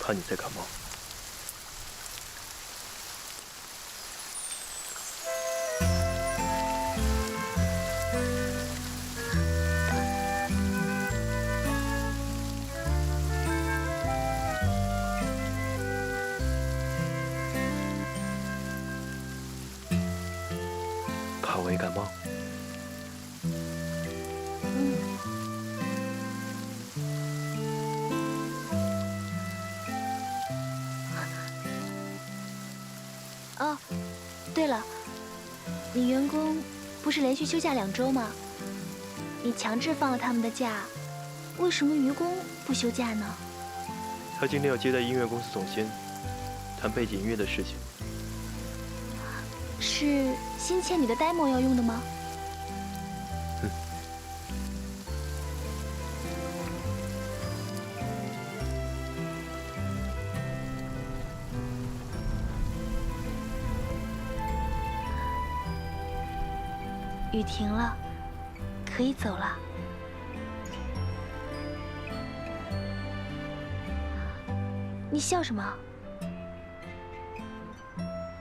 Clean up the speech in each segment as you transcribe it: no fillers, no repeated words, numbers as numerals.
怕你再感冒。怕我也感冒？哦，对了，你员工不是连续休假2周吗？你强制放了他们的假，为什么愚公不休假呢？他今天要接待音乐公司总监，谈背景音乐的事情。是新签你的 demo 要用的吗？雨停了，可以走了。你笑什么？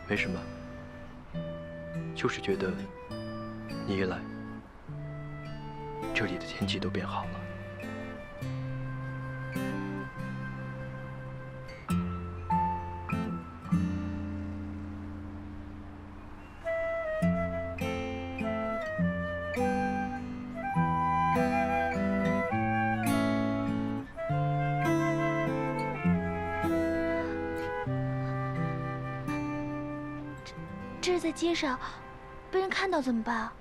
没什么，就是觉得你一来，这里的天气都变好了。这是在街上，被人看到怎么办？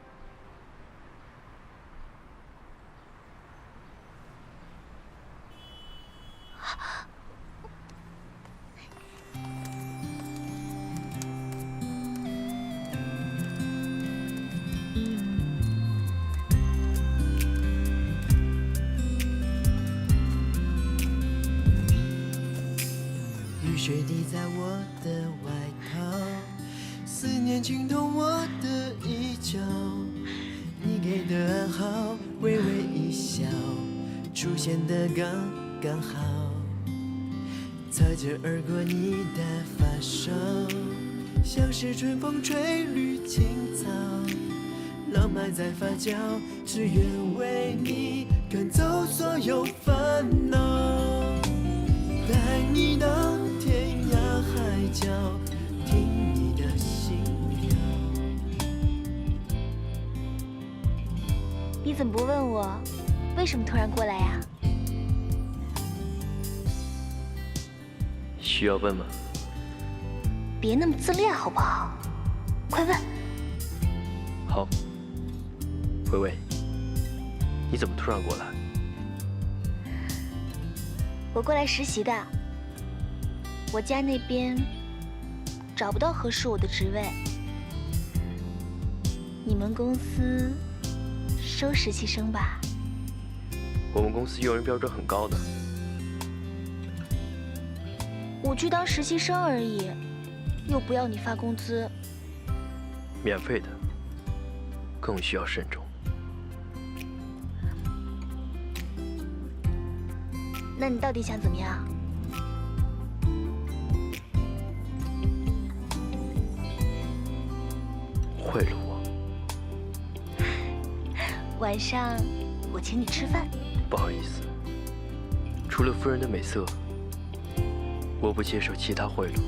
雨水滴在我的外套，思念浸透我的衣角。你给的暗号，微微一笑，出现的刚刚好。擦肩而过你的发梢，像是春风吹绿青草。浪漫在发酵，只愿为你赶走所有烦恼。带你到天涯海角，听你的心跳。你怎么不问我，为什么突然过来呀？需要问吗？别那么自恋好不好？快问。好，微微，你怎么突然过来？我过来实习的，我家那边找不到合适我的职位。你们公司收实习生吧？我们公司用人标准很高的。我去当实习生而已，又不要你发工资。免费的，更需要慎重。那你到底想怎么样？贿赂我？晚上我请你吃饭。不好意思，除了夫人的美色，我不接受其他贿赂。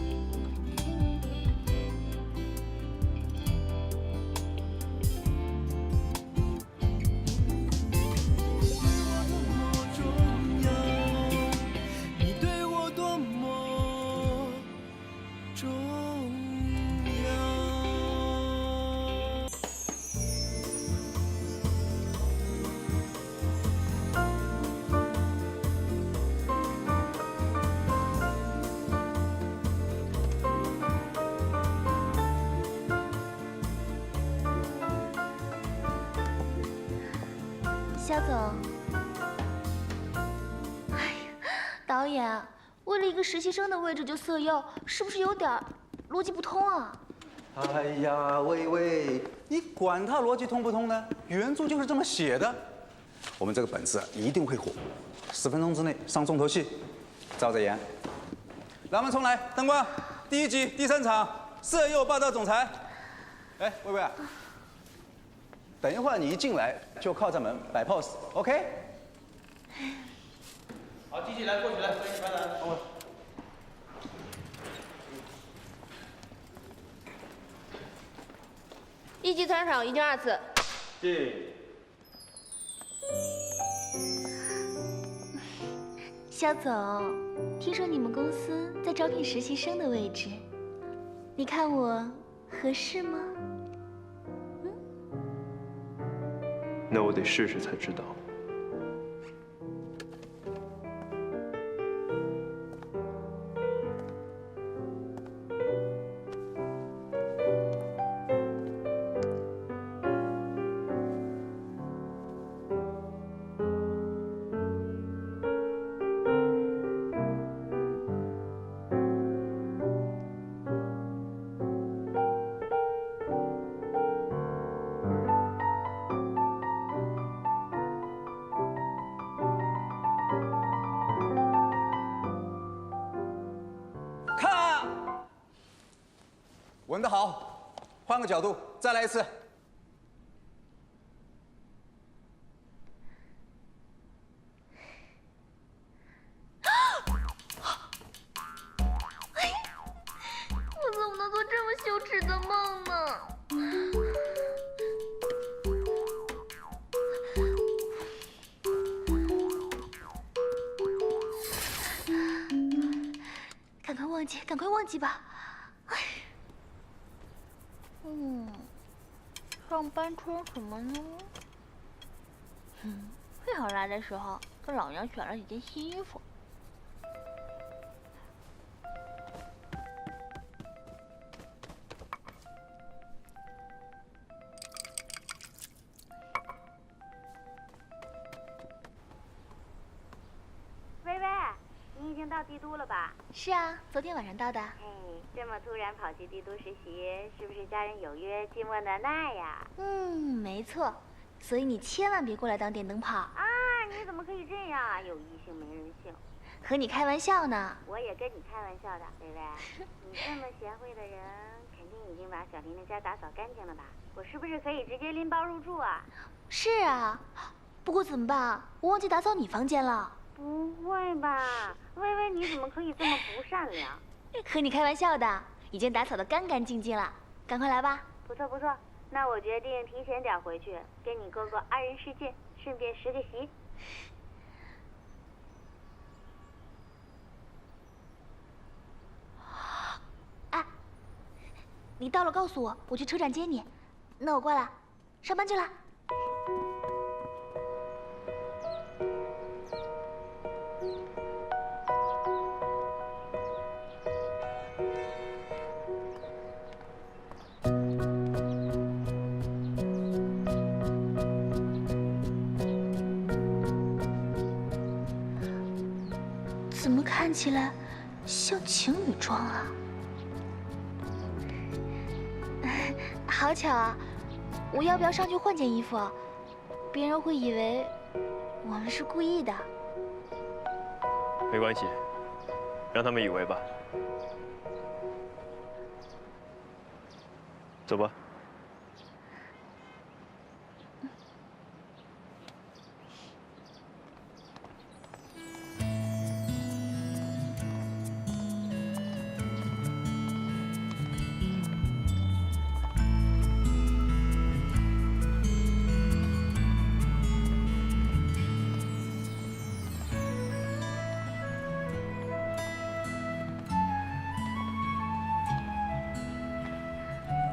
肖总，哎呀，导演，为了一个实习生的位置就色诱，是不是有点逻辑不通啊？哎呀，微微，你管他逻辑通不通呢？原著就是这么写的。我们这个本子一定会火，10分钟之内上重头戏，照着演。咱们重来，灯光，第1集第3场，色诱霸道总裁。哎，薇薇啊，等一会儿你一进来就靠着门摆 pose，OK？、好，机器来，过去来，欢迎班长。等会。1级3场，1进2次。对。肖总，听说你们公司在招聘实习生的位置，你看我合适吗？那我得试试才知道。看，闻得好，换个角度，再来一次。我怎么能做这么羞耻的梦呢？赶快忘记，赶快忘记吧。上班穿什么呢？最好来的时候给老娘选了几件新衣服。薇薇，你已经到帝都了吧？是啊，昨天晚上到的。嘿，这么突然跑去帝都实习，是不是家人有约，寂寞难耐呀？没错。所以你千万别过来当电灯泡。啊，你怎么可以这样啊？有异性没人性。和你开玩笑呢。我也跟你开玩笑的，薇薇。你这么贤惠的人，肯定已经把小林的家打扫干净了吧？我是不是可以直接拎包入住啊？是啊，不过怎么办？我忘记打扫你房间了。不会吧，薇薇，你怎么可以这么不善良？和你开玩笑的，已经打扫得干干净净了，赶快来吧。不错不错，那我决定提前点回去，跟你哥哥2人世界，顺便实个习。哎，你到了告诉我，我去车站接你。那我挂了，上班去了。怎么看起来像情侣装啊？好巧啊！我要不要上去换件衣服？别人会以为我们是故意的。没关系，让他们以为吧。走吧。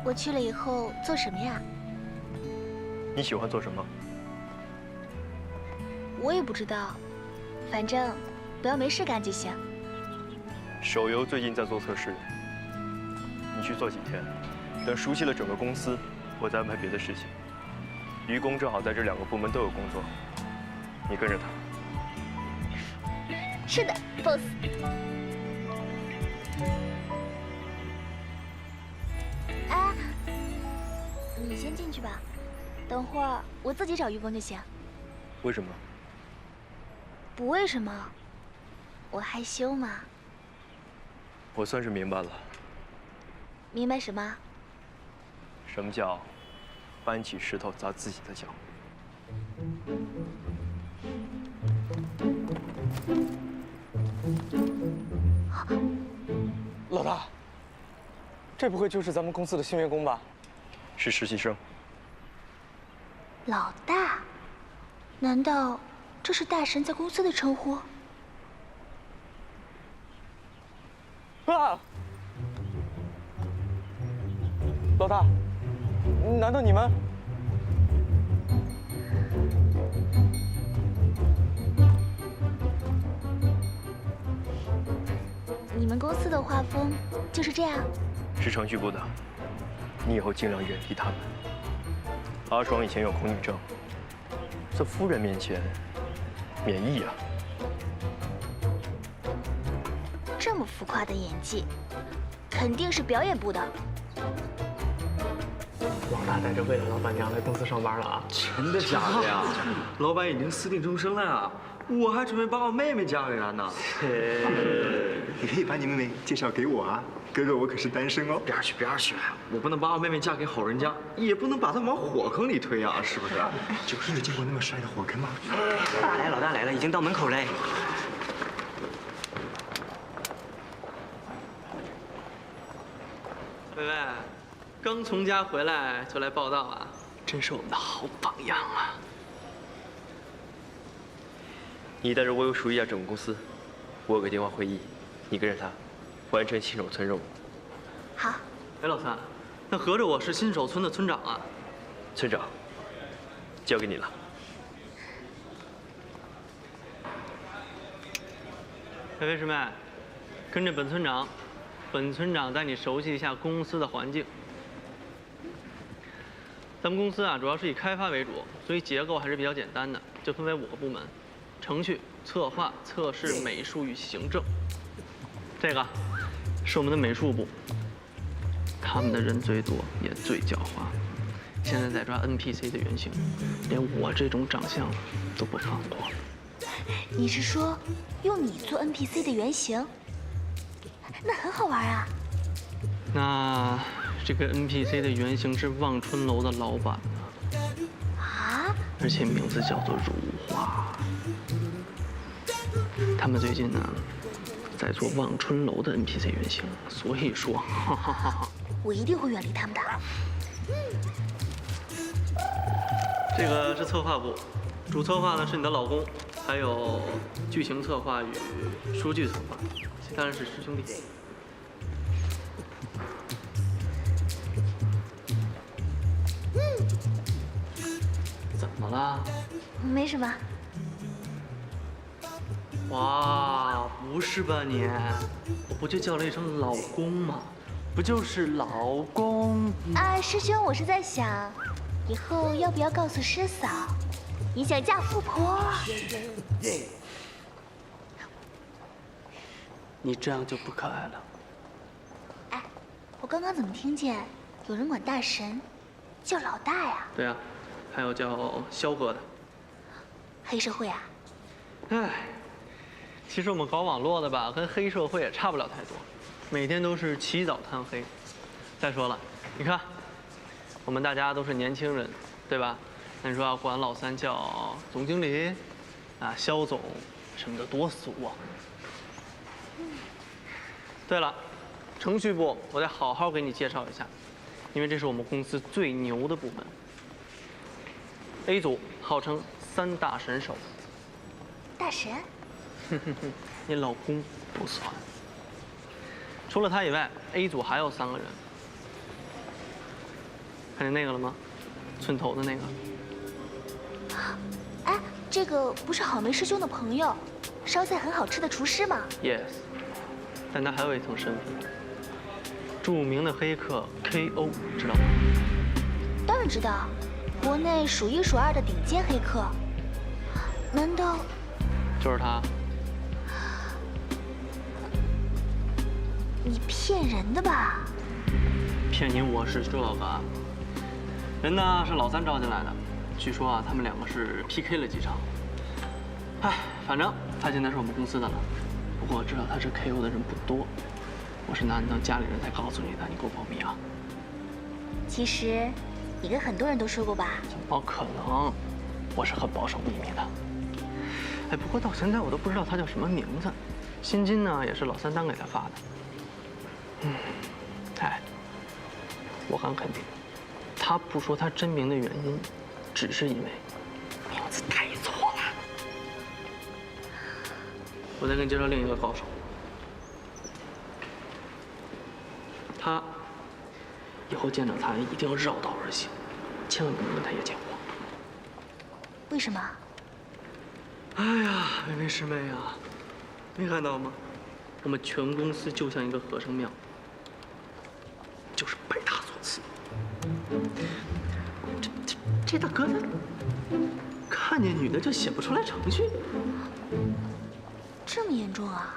我去了以后做什么呀？你喜欢做什么？我也不知道，反正不要没事干就行。手游最近在做测试，你去做几天，等熟悉了整个公司，我再安排别的事情。于公正好在这2个部门都有工作，你跟着他。是的 ，boss。哎，你先进去吧，等会儿我自己找于公就行。为什么？不为什么，我害羞嘛。我算是明白了，明白什么？什么叫搬起石头砸自己的脚。老大，这不会就是咱们公司的新员工吧？是实习生。老大？难道这是大神在公司的称呼？啊！老大，难道你们？你们公司的画风就是这样？是程序部的，你以后尽量远离他们。阿爽以前有恐女症，在夫人面前免疫啊。这么浮夸的演技，肯定是表演部的。老大带着未来老板娘来公司上班了啊？真的假的呀？老板已经私定终身了呀，我还准备把我妹妹嫁给他呢。你可以把你妹妹介绍给我啊，哥哥我可是单身哦。边去边去，我不能把我妹妹嫁给好人家，也不能把她往火坑里推啊，是不是？就是见过那么帅的火坑吗？老大来了，已经到门口嘞。薇薇，刚从家回来就来报道啊，真是我们的好榜样啊！你带着我有熟一下整个公司，我有个电话会议，你跟着他，完成新手村任务。好。哎，老三，那合着我是新手村的村长啊？村长，交给你了。薇薇师妹，跟着本村长。本村长带你熟悉一下公司的环境。咱们公司啊，主要是以开发为主，所以结构还是比较简单的，就分为5个部门：程序、策划、测试、美术与行政。这个是我们的美术部，他们的人最多，也最狡猾。现在在抓 NPC 的原型，连我这种长相都不放过。你是说用你做 NPC 的原型？那很好玩啊！那这个 NPC 的原型是望春楼的老板呢。啊？而且名字叫做如花。他们最近呢，在做望春楼的 NPC 原型，所以说，哈哈哈哈，我一定会远离他们的。这个是策划部，主策划呢是你的老公，还有剧情策划与书剧策划。其他人是师兄弟。怎么了？没什么。哇，不是吧你？我不就叫了一声老公吗？不就是老公？啊，师兄，我是在想，以后要不要告诉师嫂，你想嫁富婆？你这样就不可爱了。哎，我刚刚怎么听见有人管大神叫老大呀？对啊，还有叫萧哥的。黑社会啊？哎，其实我们搞网络的吧，跟黑社会也差不了太多，每天都是起早贪黑。再说了，你看，我们大家都是年轻人，对吧？那你说要管老三叫总经理，啊，萧总什么的，多俗啊！对了，程序部我得好好给你介绍一下，因为这是我们公司最牛的部门。A 组号称3大神手。大神？你老公不算。除了他以外 ，A 组还有3个人。看见那个了吗？寸头的那个。哎，这个不是郝梅师兄的朋友，烧菜很好吃的厨师吗 ？Yes。但他还有一层身份，著名的黑客 KO， 知道吗？当然知道，国内数1数2的顶尖黑客。难道就是他？你骗人的吧？骗你我是这个，人呢是老三招进来的，据说啊他们2个是 PK 了几场。哎，反正他现在是我们公司的了。不过我知道他是 KO 的人不多，我是难等家里人才告诉你的，你给我保密啊！其实，你跟很多人都说过吧？怎么可能？我是很保守秘密的。哎，不过到现在我都不知道他叫什么名字，薪金呢也是老三单给他发的。哎，我敢肯定，他不说他真名的原因，只是因为名字太错了。我再给你介绍另一个高手，他以后见着他一定要绕道而行，千万不能跟他爷见过。为什么？哎呀，薇薇师妹啊，没看到吗？我们全公司就像一个和尚庙，就是拜他所赐。这大哥他看见女的就写不出来程序，这么严重啊？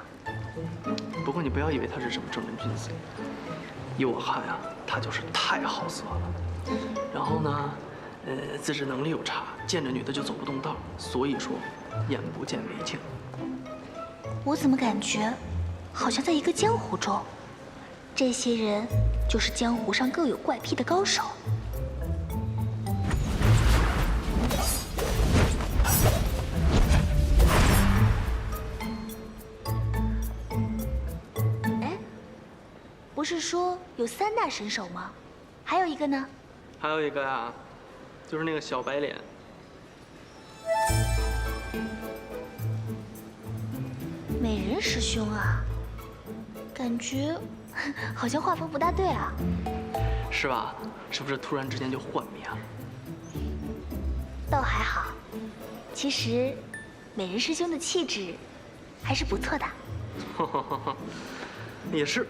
不过你不要以为他是什么正人君子，依我看呀，他就是太好色了。然后呢，自制能力又差，见着女的就走不动道，所以说眼不见为净。我怎么感觉好像在一个江湖中，这些人就是江湖上各有怪癖的高手。哎，不是说有3大神手吗？还有一个呢？还有一个呀，就是那个小白脸。美人师兄啊，感觉好像画风不大对啊。是吧？是不是突然之间就幻灭了？倒还好，其实美人师兄的气质还是不错的。也是，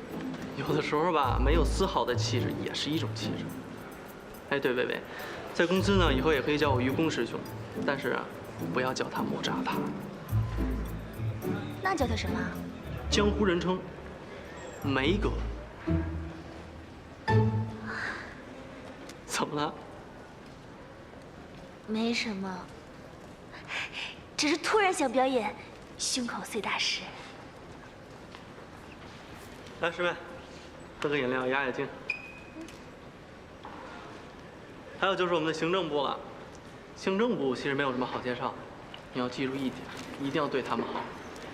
有的时候吧，没有丝毫的气质也是一种气质。哎，对，薇薇，在公司呢，以后也可以叫我愚公师兄，但是不要叫他木扎他。那叫他什么？江湖人称梅哥。怎么了？没什么，只是突然想表演胸口碎大石。来，师妹，喝个饮料压压惊。还有就是我们的行政部了，行政部其实没有什么好介绍的，你要记住一点，一定要对他们好，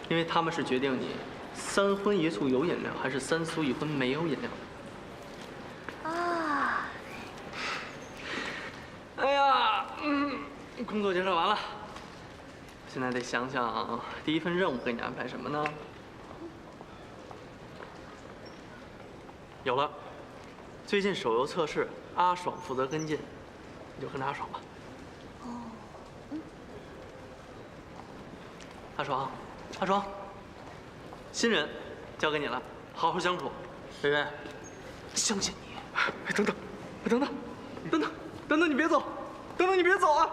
因为他们是决定你3荤1素有饮料，还是3素1荤没有饮料的。啊！哎呀，工作介绍完了，现在得想想第一份任务给你安排什么呢？有了，最近手游测试，阿爽负责跟进，你就跟着阿爽吧。阿爽，阿爽，新人交给你了，好好相处。薇薇，相信你。哎，等等，等等，等等，等等，你别走，等等，你别走啊！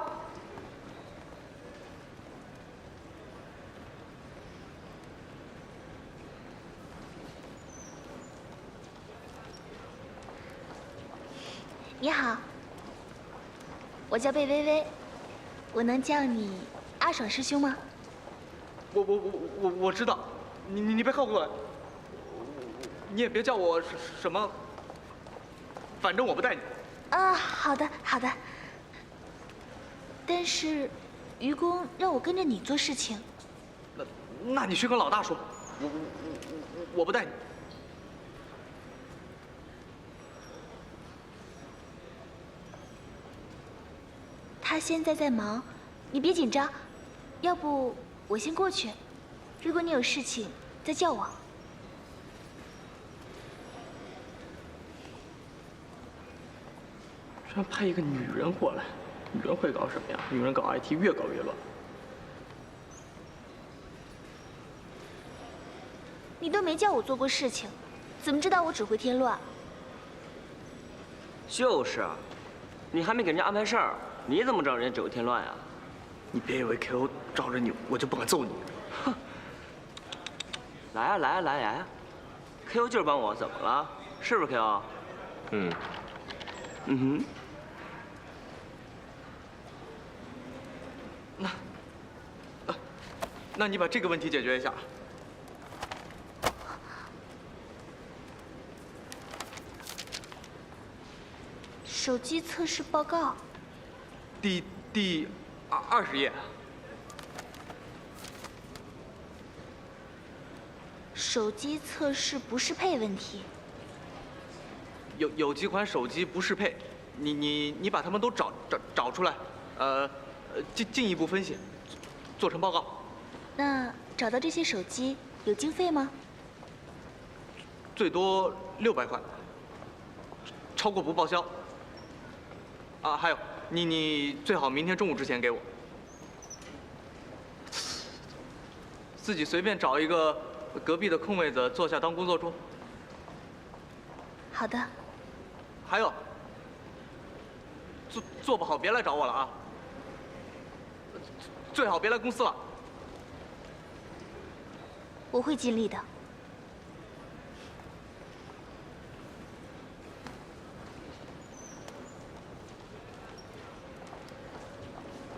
你好，我叫贝微微，我能叫你阿爽师兄吗？我知道，你别靠过来，你也别叫我什么，反正我不带你。啊，好的好的。但是，愚公让我跟着你做事情。那你去跟老大说，我不带你。他现在在忙，你别紧张，要不我先过去，如果你有事情再叫我。居然派一个女人过来，女人会搞什么呀？女人搞 IT 越搞越乱。你都没叫我做过事情，怎么知道我只会添乱？就是啊，你还没给人家安排事儿，你怎么知道人家只会添乱呀？你别以为 KO 罩着你，我就不敢揍你。哼！来呀来呀来呀！KO 就是帮我，怎么了？是不是 KO？嗯哼。那你把这个问题解决一下。手机测试报告。第20页。手机测试不适配问题。有几款手机不适配，你把它们都找出来，进一步分析，做成报告。那找到这些手机有经费吗？最多600块，超过不报销。啊，还有你最好明天中午之前给我。自己随便找一个隔壁的空位子坐下当工作桌。好的。还有，做不好别来找我了啊！最好别来公司了。我会尽力的。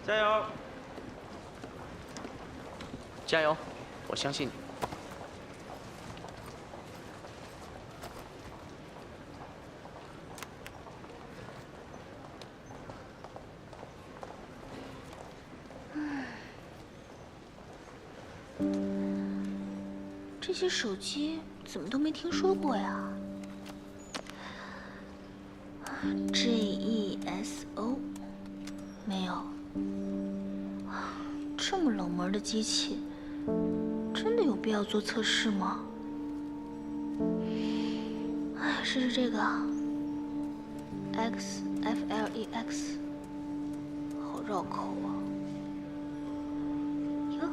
加油！加油！我相信你。这些手机怎么都没听说过呀 ？GESO 没有，这么冷门的机器，真的有必要做测试吗？哎，试试这个 XFLEX， 好绕口啊！哟。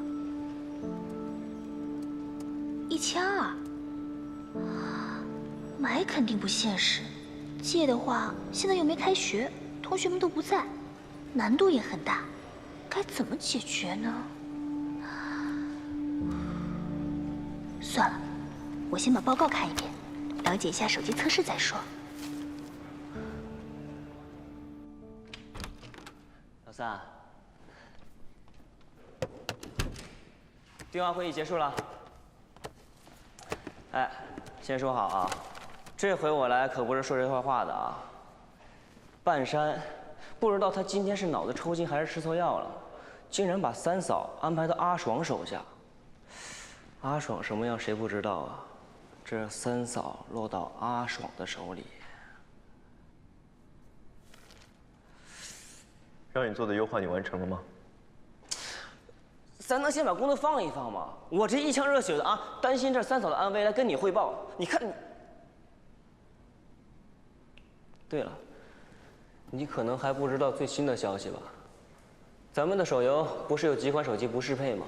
1200，买肯定不现实，借的话现在又没开学，同学们都不在，难度也很大，该怎么解决呢？算了，我先把报告看一遍，了解一下手机测试再说。老三，电话会议结束了。哎，先说好啊，这回我来可不是说这块话的啊。半山，不知道他今天是脑子抽筋还是吃错药了，竟然把三嫂安排到阿爽手下。阿爽什么样谁不知道啊？这三嫂落到阿爽的手里，让你做的优化你完成了吗？咱能先把工作放一放吗？我这一腔热血的啊，担心这三嫂的安危来跟你汇报。你看你，对了，你可能还不知道最新的消息吧？咱们的手游不是有几款手机不适配吗？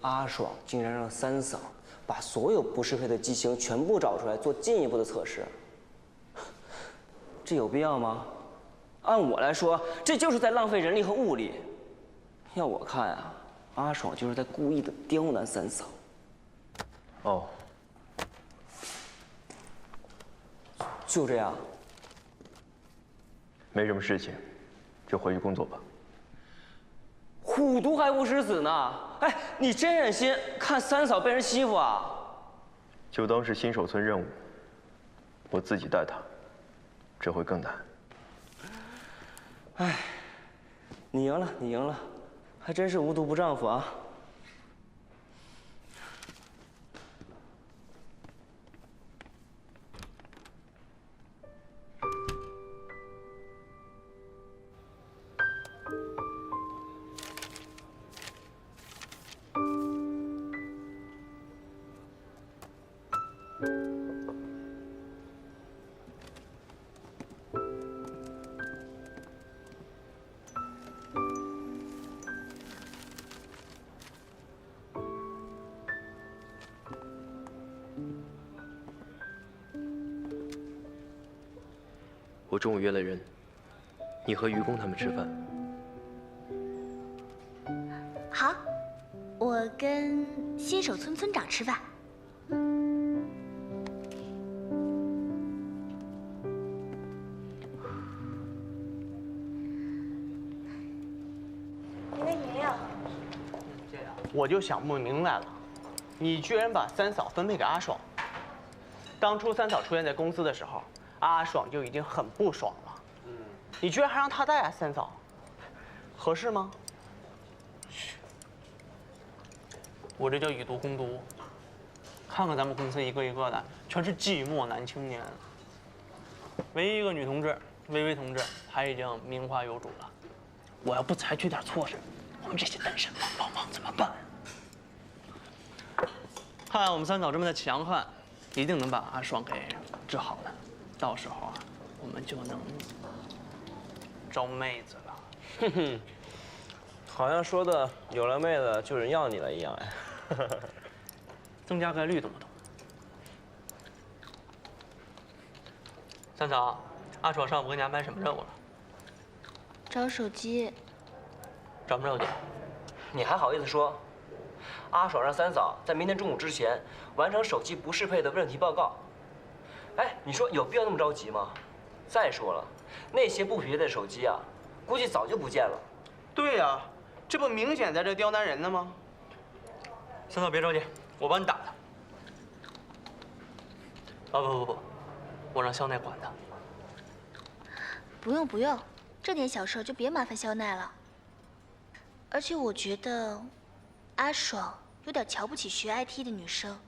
阿爽竟然让三嫂把所有不适配的机型全部找出来做进一步的测试，这有必要吗？按我来说，这就是在浪费人力和物力。要我看啊，阿爽就是在故意的刁难三嫂。哦，就这样。没什么事情，就回去工作吧。虎毒还不食子呢！哎，你真忍心看三嫂被人欺负啊？就当是新手村任务，我自己带他，这会更难。哎，你赢了，你赢了，还真是无毒不丈夫啊！我中午约了人，你和愚公他们吃饭。好，我跟新手村村长吃饭。你的饮料。我就想不明白了，你居然把三嫂分配给阿爽。当初三嫂出现在公司的时候，阿爽就已经很不爽了。你居然还让他带三嫂，合适吗？我这叫以毒攻毒。看看咱们公司一个一个的，全是寂寞男青年。唯一一个女同志，薇薇同志，她已经名花有主了。我要不采取点措施，我们这些单身汪汪怎么办？看我们三嫂这么的强悍，一定能把阿爽给治好的。到时候啊，我们就能招妹子了。哼哼，好像说的有了妹子就有人要你了一样哎。增加概率，懂不懂？三嫂，阿爽上午给你安排什么任务了？找手机。找什么手机？你还好意思说？阿爽让三嫂在明天中午之前完成手机不适配的问题报告。哎，你说有必要那么着急吗？再说了，那些不匹配的手机啊，估计早就不见了。对呀，这不明显在这刁难人呢吗？三嫂别着急，我帮你打他。啊不，我让肖奈管他。不用不用，这点小事就别麻烦肖奈了。而且我觉得，阿爽有点瞧不起学 IT 的女生。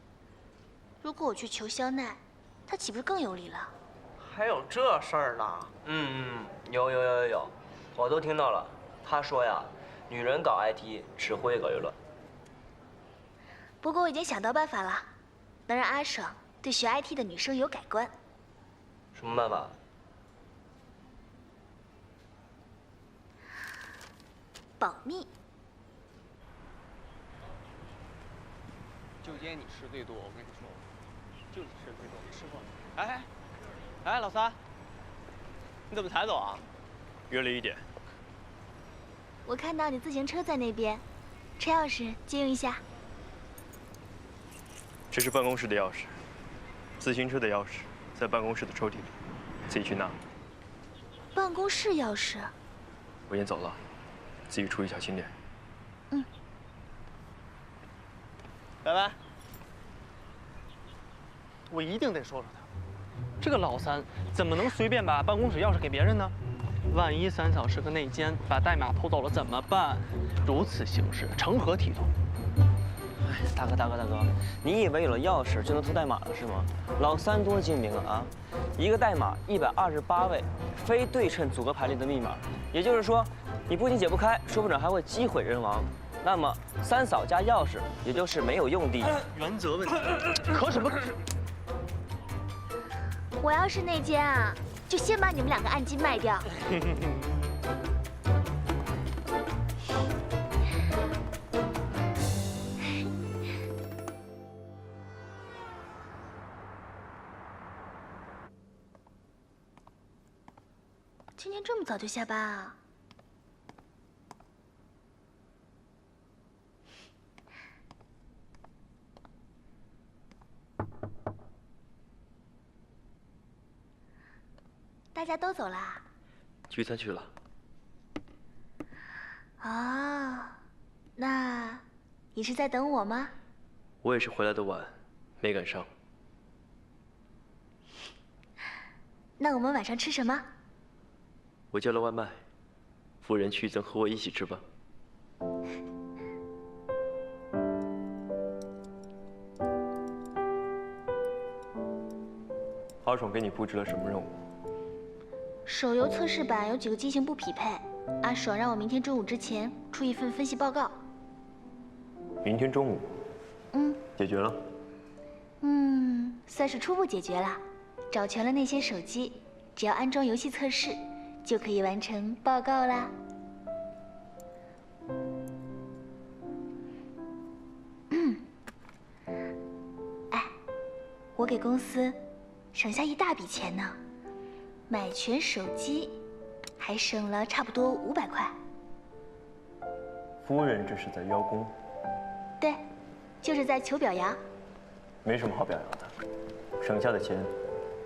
如果我去求肖奈，他岂不是更有理了？还有这事儿呢？有，我都听到了。他说呀，女人搞 IT， 只会搞舆论。不过我已经想到办法了，能让阿爽对学 IT 的女生有改观。什么办法？保密。就今天你吃最多，我跟你说，就你吃最多，你吃过了。哎，老三，你怎么才走啊？约了1点。我看到你自行车在那边，车钥匙借用一下。这是办公室的钥匙，自行车的钥匙在办公室的抽屉里，自己去拿。办公室钥匙。我先走了，自己处理小心点。拜拜。我一定得说说他，这个老三怎么能随便把办公室钥匙给别人呢？万一三嫂是个内奸，把代码偷走了怎么办？如此行事，成何体统？哎，大哥，你以为有了钥匙就能偷代码了是吗？老三多精明啊！一个代码128位非对称组合排列的密码，也就是说，你不仅解不开，说不准还会击毁人亡。那么三嫂加钥匙，也就是没有用的。原则问题，可什么？我要是内奸啊，就先把你们2个按金卖掉。今天这么早就下班啊？大家都走啦？聚餐去了。啊，那你是在等我吗？我也是回来的晚，没赶上。那我们晚上吃什么？我叫了外卖，夫人去一层和我一起吃吧。阿爽给你布置了什么任务？手游测试版有几个机型不匹配，阿爽让我明天中午之前出一份分析报告。明天中午。解决了。算是初步解决了，找全了那些手机，只要安装游戏测试，就可以完成报告啦。哎，我给公司省下一大笔钱呢。买全手机，还省了差不多500块。夫人这是在邀功？对，就是在求表扬。没什么好表扬的，省下的钱，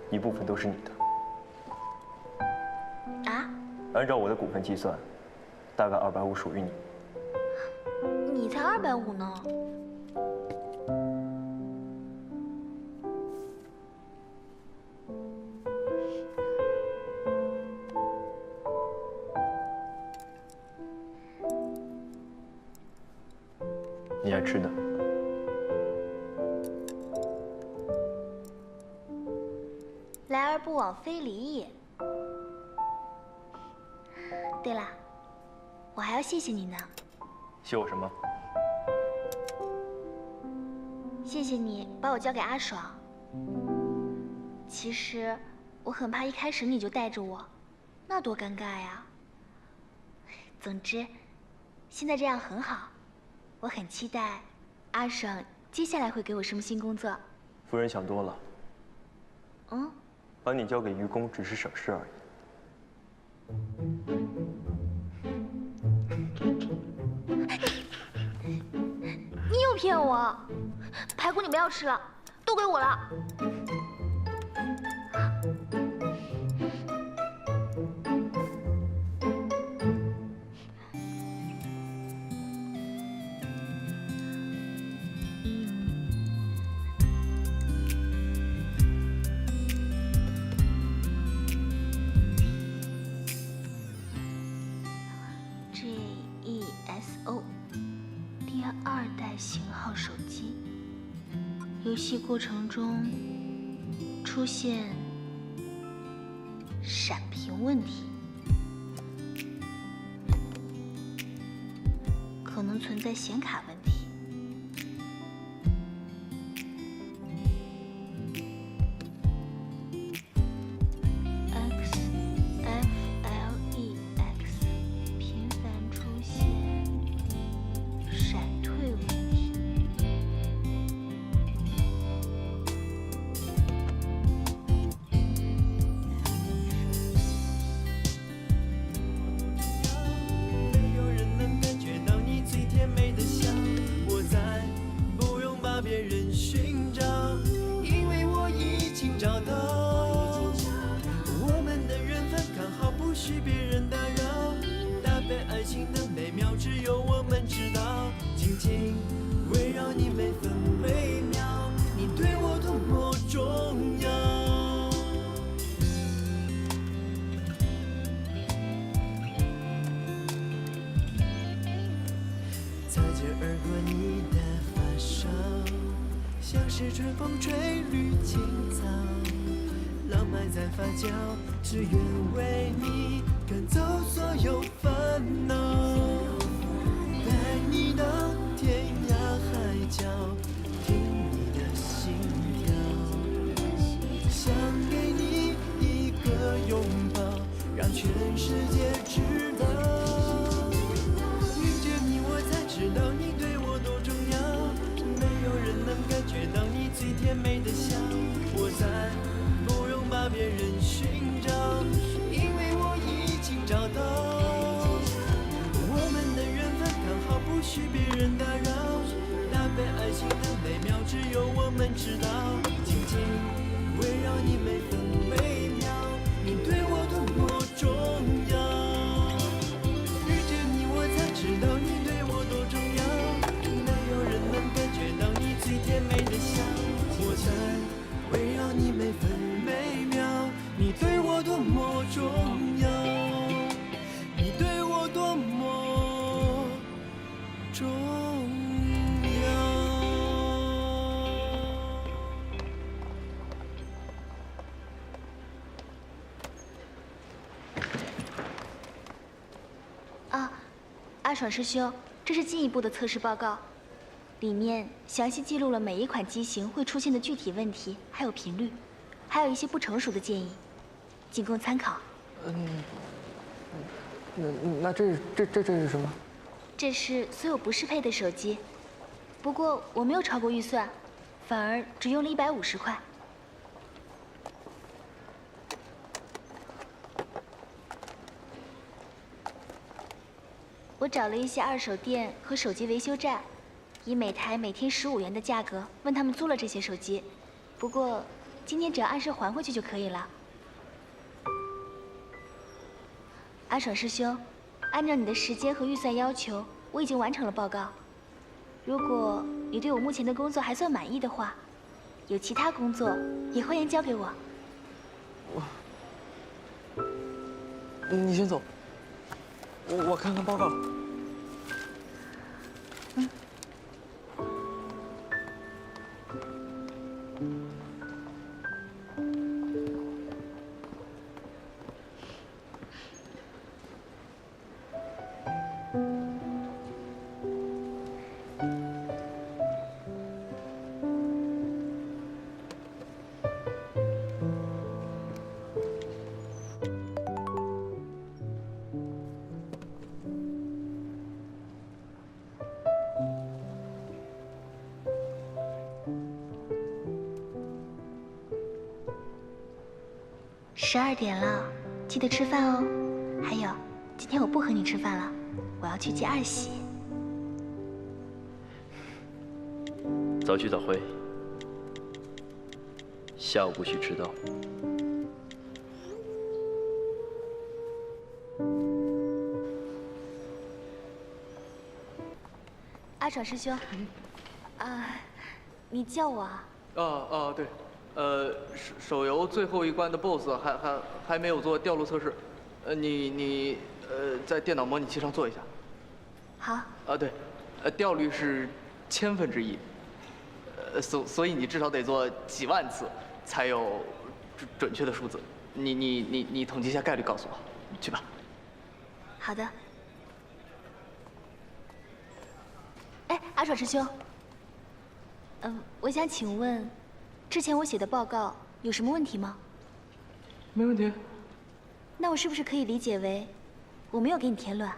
一部分都是你的。啊？按照我的股份计算，大概250属于你。你才250呢。你爱吃的。来而不往非礼也。对了，我还要谢谢你呢。谢我什么？谢谢你把我交给阿爽。其实我很怕一开始你就带着我，那多尴尬呀。总之，现在这样很好，我很期待阿爽接下来会给我什么新工作。夫人想多了。嗯。把你交给愚公只是省事而已。你又骗我！排骨你不要吃了，都给我了。GESO 第2代型号手机，游戏过程中出现闪屏问题，可能存在显卡问题。是春风吹绿青草，浪漫在发酵，只愿为你赶走所有烦恼，带你到天涯海角，听你的心跳，想给你一个拥抱，让全世界知道，遇见你我才知道你对我多重要，没有人能感觉到你最甜美的笑，我才不用把别人寻找，因为我已经找到，我们的缘分刚好不许别人打扰，搭配爱情的美妙只有我们知道，紧紧围绕你每分每秒，你对我多么重要，遇见你我才知道你对我多重要，没有人能感觉到你最甜美的笑，我在围绕你每分每秒，你对我多么重要，你对我多么重要。啊，阿爽师兄，这是进一步的测试报告，里面详细记录了每一款机型会出现的具体问题，还有频率，还有一些不成熟的建议，仅供参考。那这是什么？这是所有不适配的手机，不过我没有超过预算，反而只用了150块。我找了一些二手店和手机维修站，以每台每天15元的价格问他们租了这些手机，不过今天只要按时还回去就可以了。阿爽师兄，按照你的时间和预算要求，我已经完成了报告。如果你对我目前的工作还算满意的话，有其他工作也欢迎交给我。你先走，我看看报告。12点了，记得吃饭哦。还有，今天我不和你吃饭了，我要去接二喜。早去早回，下午不许迟到。阿爽师兄，你叫我啊？对，手游最后一关的 BOSS 还没有做掉落测试，你在电脑模拟器上做一下。好。对，掉率是1/1000，所以你至少得做几万次才有准确的数字。你统计一下概率，告诉我，去吧。好的。哎，阿爽师兄，我想请问，之前我写的报告有什么问题吗？没问题。那我是不是可以理解为，我没有给你添乱？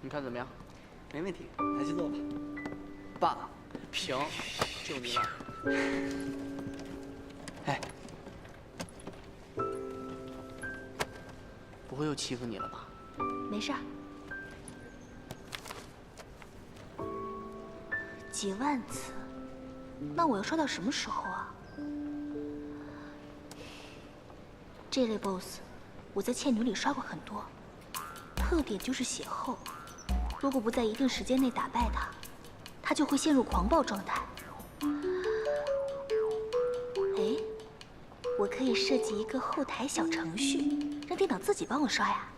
你看怎么样？没问题，来去做吧。爸，平，就你了。哎，不会又欺负你了吧？没事儿。几万次，那我要刷到什么时候啊？这类 BOSS， 我在倩女里刷过很多，特点就是血厚。如果不在一定时间内打败他，他就会陷入狂暴状态。哎，我可以设计一个后台小程序，让电脑自己帮我刷呀。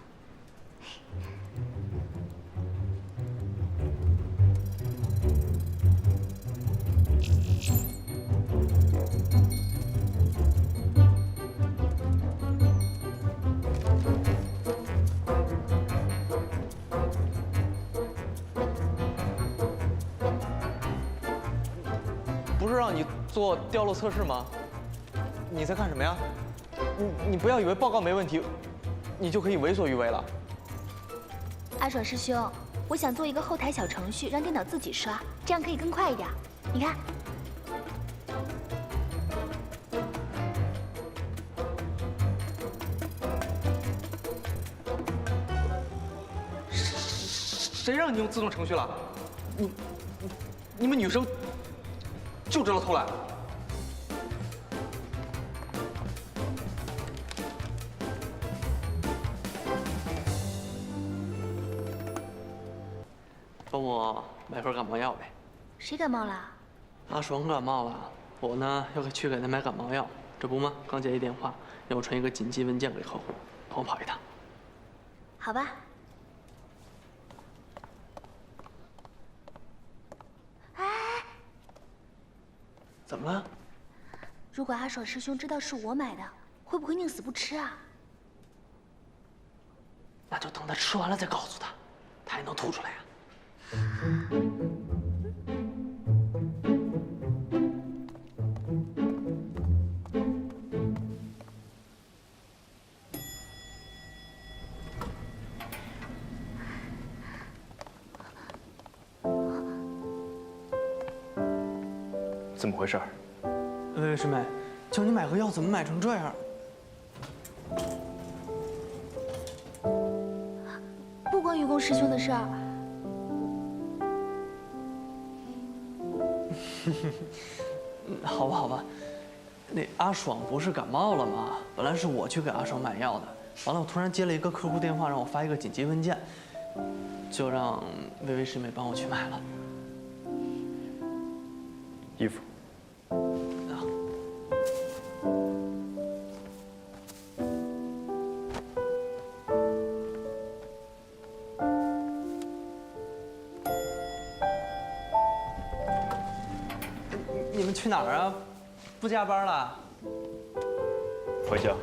不是让你做掉落测试吗？你在干什么呀？你不要以为报告没问题，你就可以为所欲为了。阿爽师兄，我想做一个后台小程序，让电脑自己刷，这样可以更快一点。你看，谁让你用自动程序了？你们女生就知道偷懒。帮我买份感冒药呗。谁感冒了？阿爽感冒了，我呢要去给他买感冒药。这不吗？刚接一电话，要我传一个紧急文件给客户，帮我跑一趟。好吧。哎，怎么了？如果阿爽师兄知道是我买的，会不会宁死不吃啊？那就等他吃完了再告诉他，他还能吐出来呀。怎么回事？师妹，叫你买个药，怎么买成这样？不关愚公师兄的事儿。好吧，好吧。那阿爽不是感冒了吗？本来是我去给阿爽买药的，完了我突然接了一个客户电话，让我发一个紧急文件，就让薇薇师妹帮我去买了。衣服。你们去哪儿啊？不加班了？回家。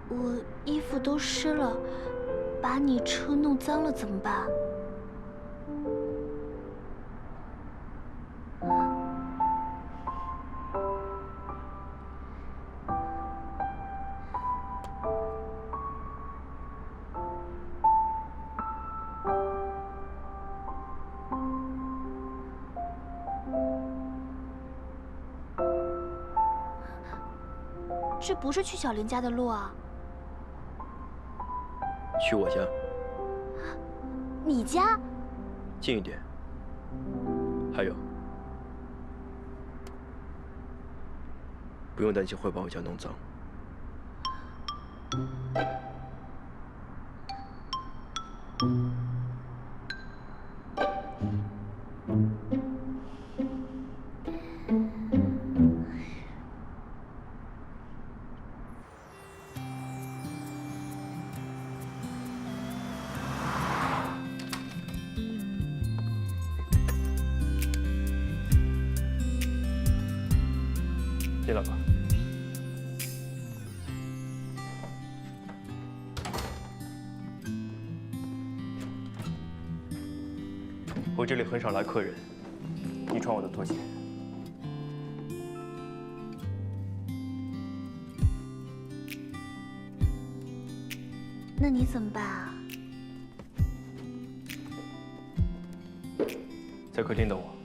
我衣服。湿了，把你车弄脏了怎么办？这不是去小林家的路啊。去我家，你家？近一点。还有，不用担心会把我家弄脏。进来吧。我这里很少来客人，你穿我的拖鞋。那你怎么办啊？在客厅等我。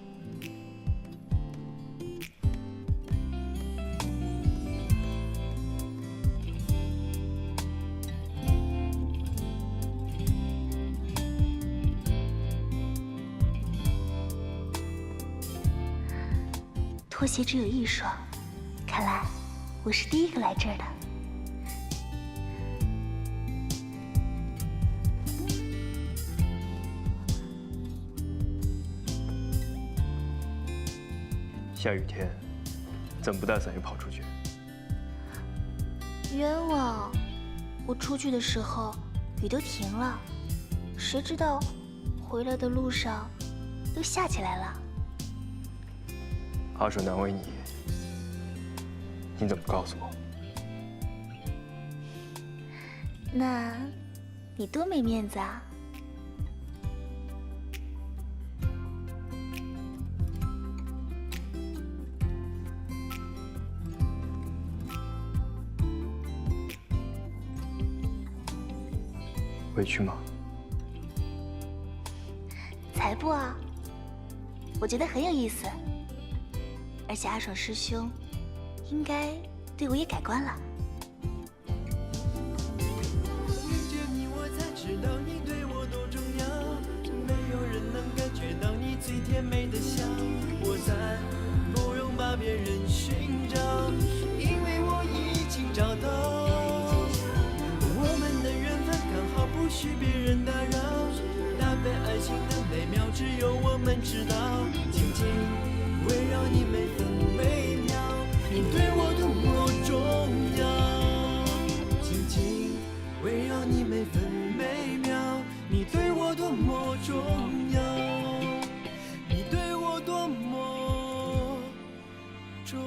拖鞋只有一双，看来我是第一个来这儿的。下雨天，怎么不带伞又跑出去？冤枉！我出去的时候雨都停了，谁知道回来的路上又下起来了。阿水难为你，你怎么不告诉我？那，你多没面子啊！委屈吗？才不啊！我觉得很有意思。而且阿爽师兄，应该对我也改观了。遇见你，我才知道你对我多重要。没有人能感觉到你最甜美的笑。我再不用把别人寻找，因为我已经找到。我们的缘分刚好不许别人打扰。搭配爱情的美妙，只有我们知道。紧紧围绕你每分每秒，你对我多么重要。紧紧围绕你每分每秒，你对我多么重要，你对我多么重要。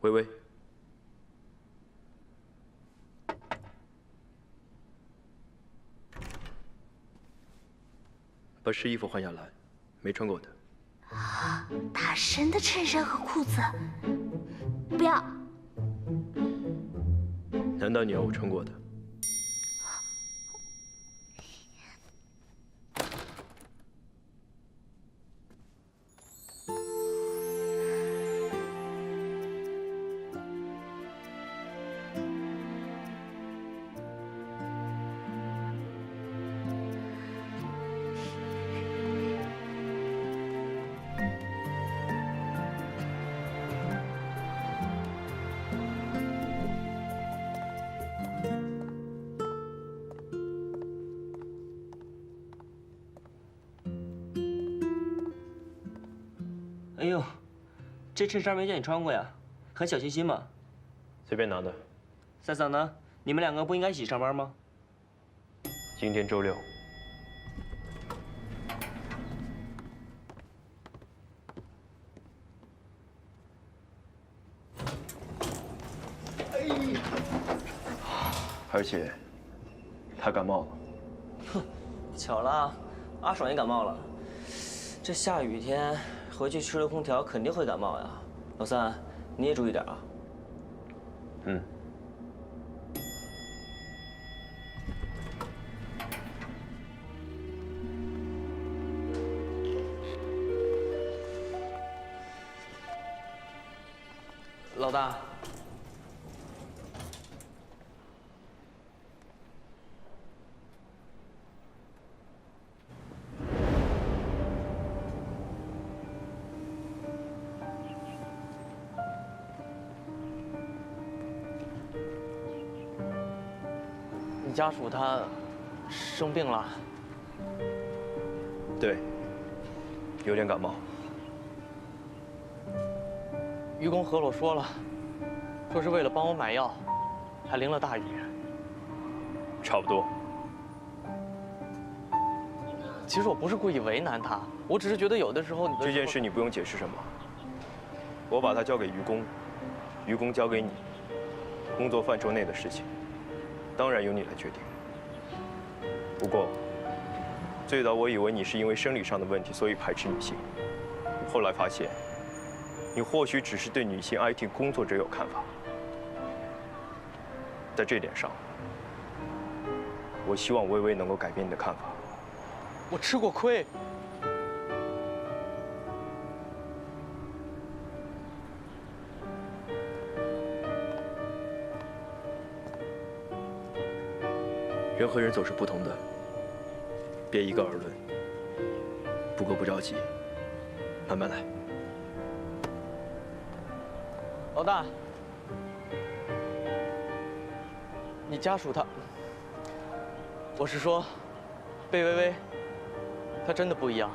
微微，把湿衣服换下来，没穿过的。大神的衬衫和裤子，不要！难道你要我穿过的？哎呦，这衬衫没见你穿过呀，很小清新嘛。随便拿的。三嫂呢？你们两个不应该一起上班吗？今天周六。而且，他感冒了。哼，巧了，阿爽也感冒了。这下雨天回去吹了空调，肯定会感冒呀。老三，你也注意点啊。嗯。老大。 你家属他生病了，对，有点感冒。愚公和我说了，说是为了帮我买药，还淋了大雨。差不多。其实我不是故意为难他，我只是觉得有的时候你这件事你不用解释什么，我把它交给愚公，愚公交给你，工作范畴内的事情。 当然由你来决定。不过，最早我以为你是因为生理上的问题，所以排斥女性。后来发现，你或许只是对女性 IT 工作者有看法。在这点上，我希望微微能够改变你的看法。我吃过亏。 人和人总是不同的，别一概而论。不过不着急，慢慢来。老大，你家属他，我是说，贝微微，她真的不一样。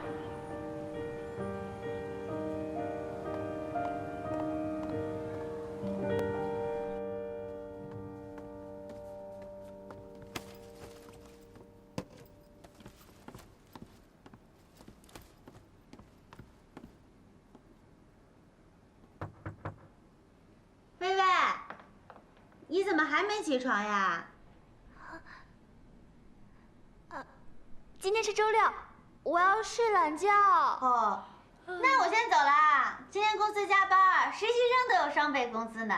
你怎么还没起床呀？今天是周六，我要睡懒觉。哦，那我先走了。今天公司加班，实习生都有双倍工资呢。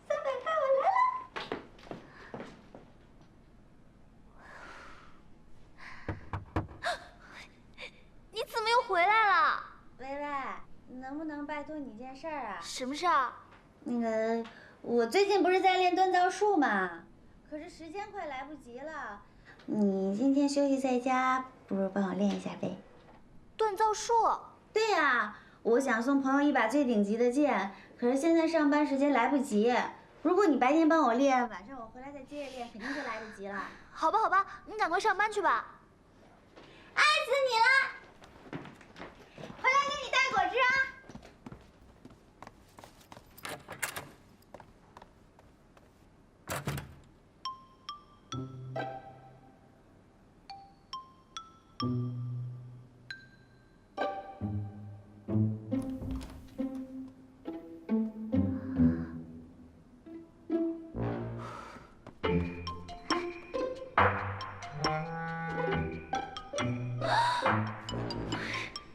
300块，我来了。你怎么又回来了？微微，能不能拜托你件事啊？什么事儿？那个。 我最近不是在练锻造术嘛，可是时间快来不及了。你今天休息在家，不如帮我练一下呗？锻造术？对呀，我想送朋友一把最顶级的剑，可是现在上班时间来不及。如果你白天帮我练，晚上我回来再接着练，肯定就来得及了。好吧，好吧，你赶快上班去吧。爱死你了！回来给你带果汁啊！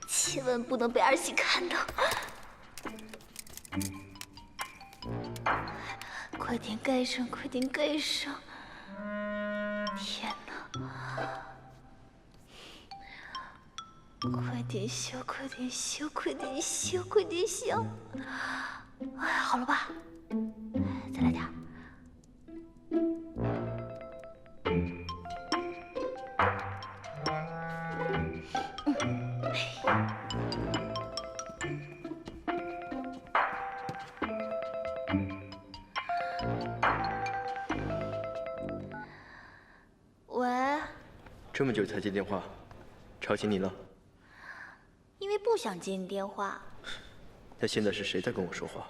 千万不能被儿媳看到！快点盖上，快点盖上！天哪！快点消，快点消，快点消，快点消！哎，好了吧？再来点儿。喂。这么久才接电话，吵醒你了？因为不想接你电话。那现在是谁在跟我说话？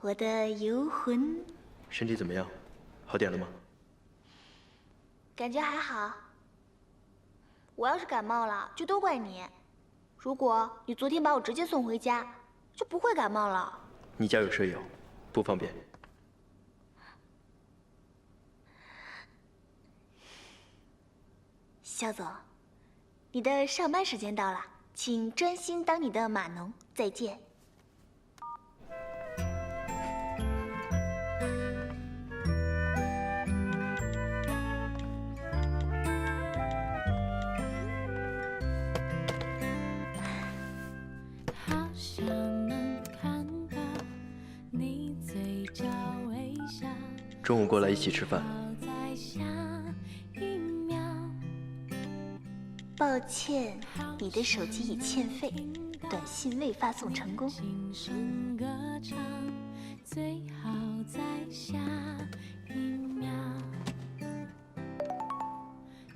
我的游魂。身体怎么样？好点了吗？感觉还好。我要是感冒了，就都怪你。如果你昨天把我直接送回家，就不会感冒了。你家有舍友，不方便。肖总，你的上班时间到了，请专心当你的码农。再见。中午过来一起吃饭。抱歉，你的手机已欠费，短信未发送成功。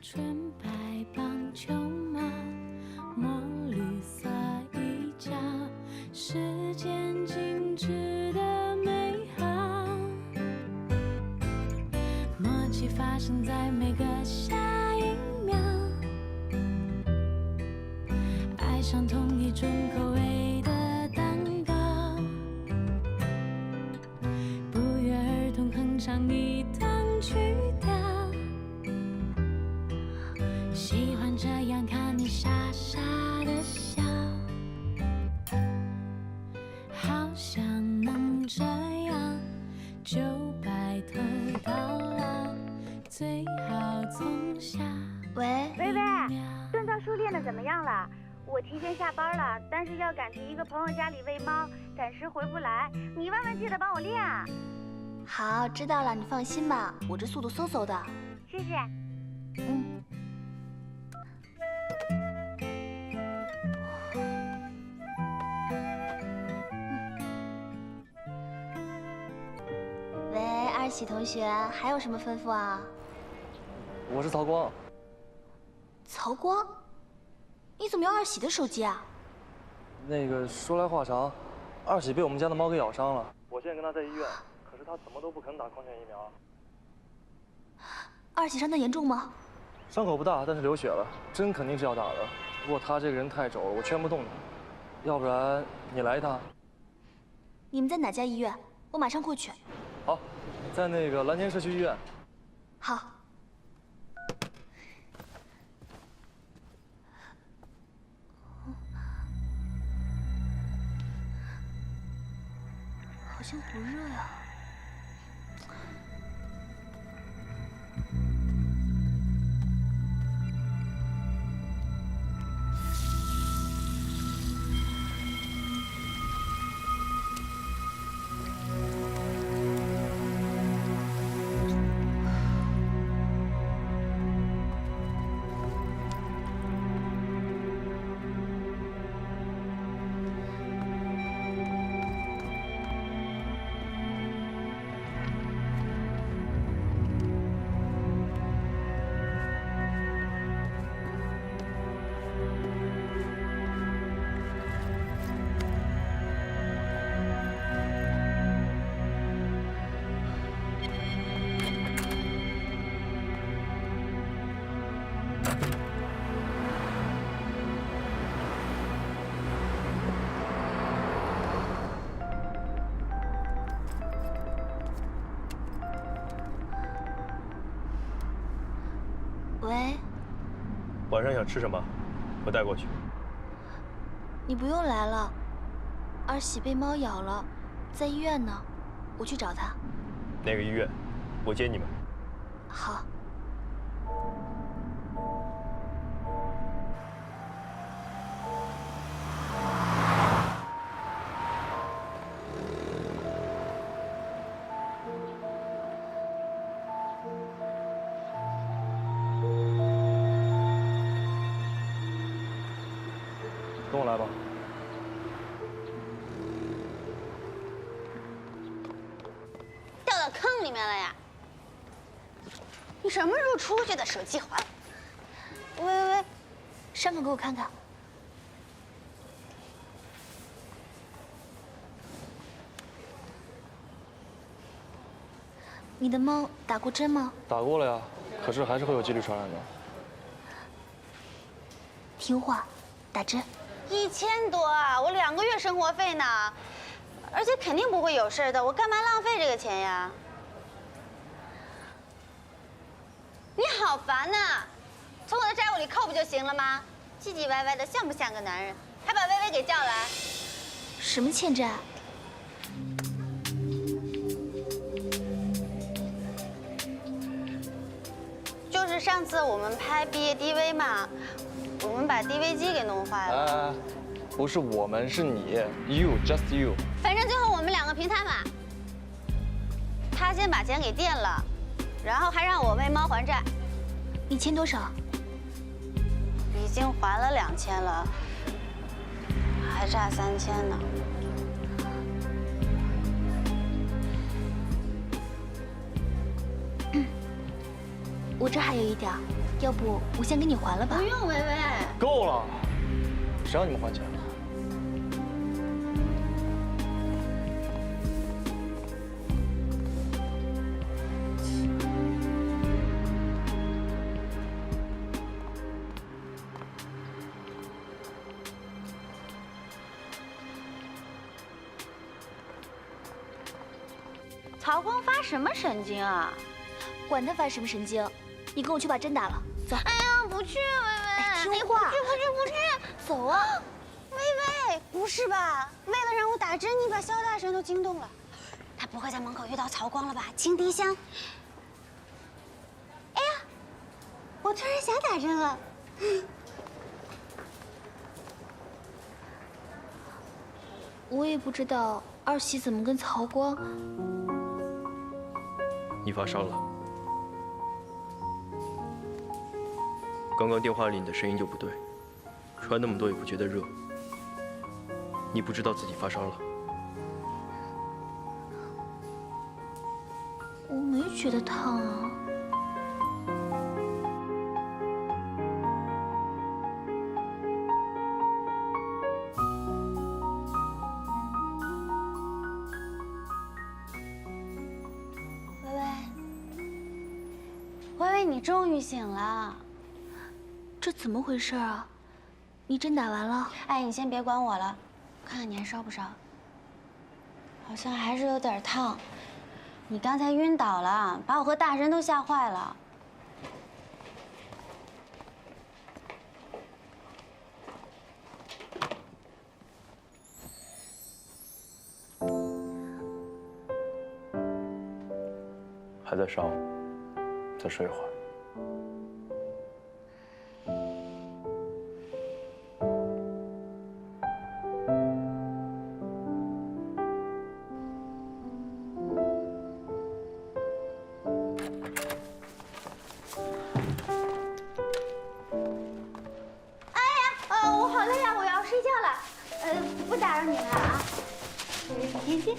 纯白棒球帽，墨绿色衣角，时间静止的美好，默契发生在每个下一秒，爱上同一种口味的蛋糕，不约而同哼唱一段曲调。喜欢这样看你傻傻的笑，好想能这样就白头到老，最好从小。喂，薇薇，锻造书练的怎么样了？我提前下班了，但是要赶去一个朋友家里喂猫，暂时回不来。你万万记得帮我练啊！好，知道了，你放心吧，我这速度嗖嗖的。谢谢。嗯。喂，二喜同学，还有什么吩咐啊？我是曹光。曹光，你怎么有二喜的手机啊？那个说来话长，二喜被我们家的猫给咬伤了，我现在跟他在医院，可是他怎么都不肯打狂犬疫苗。二喜伤得严重吗？伤口不大，但是流血了，针肯定是要打的。不过他这个人太轴了，我劝不动他。要不然你来一趟？你们在哪家医院？我马上过去。好，在那个蓝田社区医院。好。好像不热呀。喂，晚上想吃什么？我带过去。你不用来了，二喜被猫咬了，在医院呢，我去找他。哪个医院？我接你们。好。跟我来吧。掉到坑里面了呀！你什么时候出去的？手机还我！喂，伤口给我看看。你的猫打过针吗？打过了呀，可是还是会有几率传染的。听话，打针。 1000多啊！我2个月生活费呢，而且肯定不会有事的，我干嘛浪费这个钱呀？你好烦呐！从我的债务里扣不就行了吗？唧唧歪歪的，像不像个男人？还把薇薇给叫来。什么欠债？就是上次我们拍毕业 DV 嘛。 我们把 DV 机给弄坏了。不是我们，是你 ，you just you。反正最后我们2个平摊嘛。他先把钱给垫了，然后还让我为猫还债。你欠多少？已经还了2000了，还差3000呢。我这还有一点，要不我先给你还了吧？不用，薇薇。够了，谁让你们还钱了？曹光发什么神经啊？管他发什么神经，你跟我去把针打了，走。哎呀，不去，薇薇。听话。不去。走啊！薇薇，不是吧？为了让我打针，你把萧大神都惊动了。他不会在门口遇到曹光了吧？情敌香。哎呀，我突然想打针了。我也不知道二喜怎么跟曹光。你发烧了。刚刚电话里你的声音就不对，穿那么多也不觉得热。你不知道自己发烧了？我没觉得烫啊。薇薇，你终于醒了。这怎么回事啊？你针打完了？哎，你先别管我了，看看你还烧不烧？好像还是有点烫。你刚才晕倒了，把我和大神都吓坏了。还在烧，再睡一会儿。我好累啊，我要睡觉了。不打扰你们了啊。谢谢。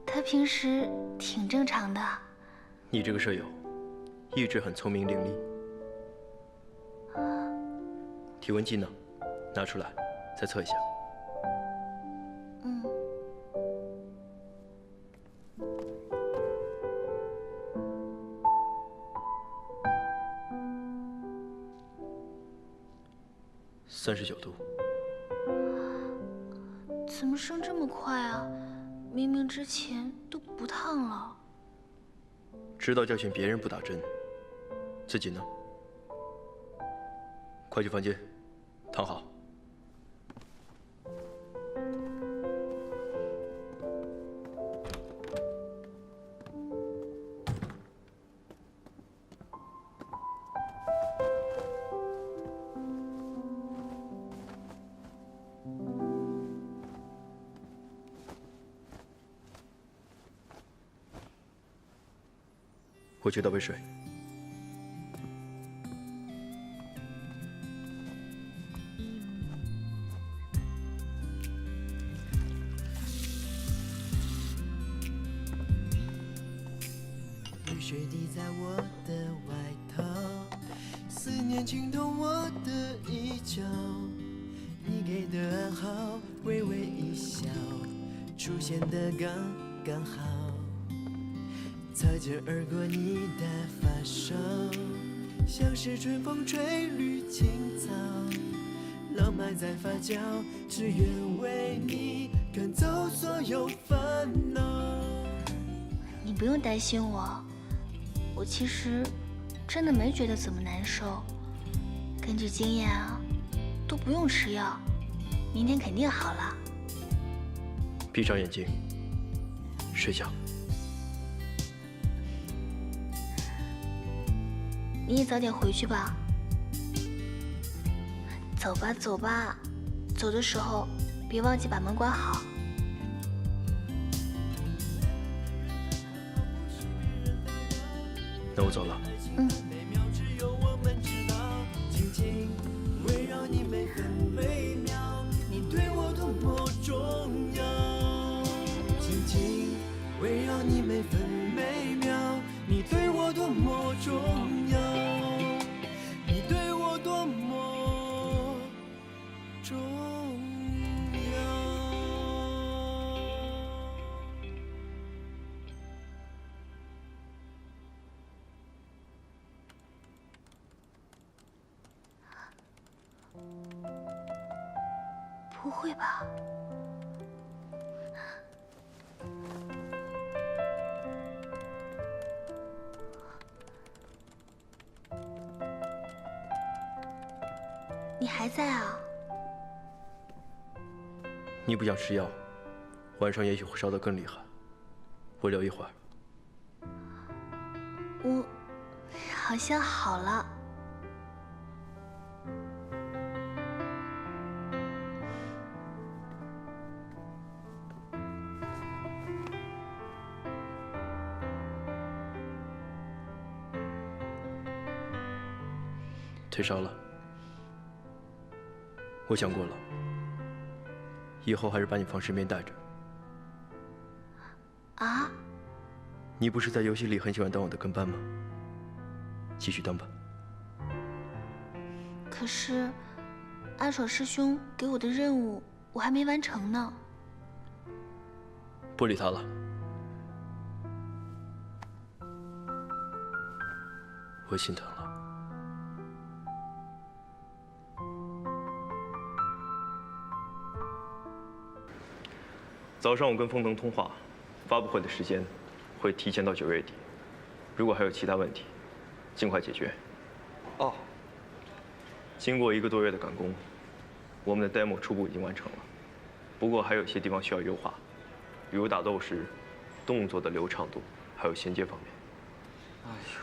他平时挺正常的。你这个舍友，一直很聪明伶俐。体温计呢？拿出来，再测一下。嗯。39度。怎么升这么快啊？明明之前都不烫了。知道教训别人不打针，自己呢？快去房间，躺好。我去倒杯水。雨水滴在我的外套，思念惊动我的衣角，你给的暗号，微微一笑，出现的刚刚好，擦肩而过你的发梢，像是春风吹绿青草，浪漫在发酵，只愿为你赶走所有烦恼。你不用担心我，我其实真的没觉得怎么难受。根据经验啊，都不用吃药，明天肯定好了。闭上眼睛，睡觉。你也早点回去吧。走吧，走吧，走的时候别忘记把门关好。那我走了。嗯。紧紧围绕你每分每秒，你对我多么重要。紧紧围绕你每分每秒，你对我多么重要。你对我多么重要。不会吧？你还在啊？你不想吃药，晚上也许会烧得更厉害。我留一会儿。我好像好了。退烧了。我想过了，以后还是把你放身边带着。啊？你不是在游戏里很喜欢当我的跟班吗？继续当吧。可是，阿爽师兄给我的任务我还没完成呢。不理他了。我心疼了。早上我跟风腾通话，发布会的时间会提前到9月底。如果还有其他问题，尽快解决。哦。经过1个多月的赶工，我们的 demo 初步已经完成了，不过还有一些地方需要优化，比如打斗时动作的流畅度，还有衔接方面。哎呦，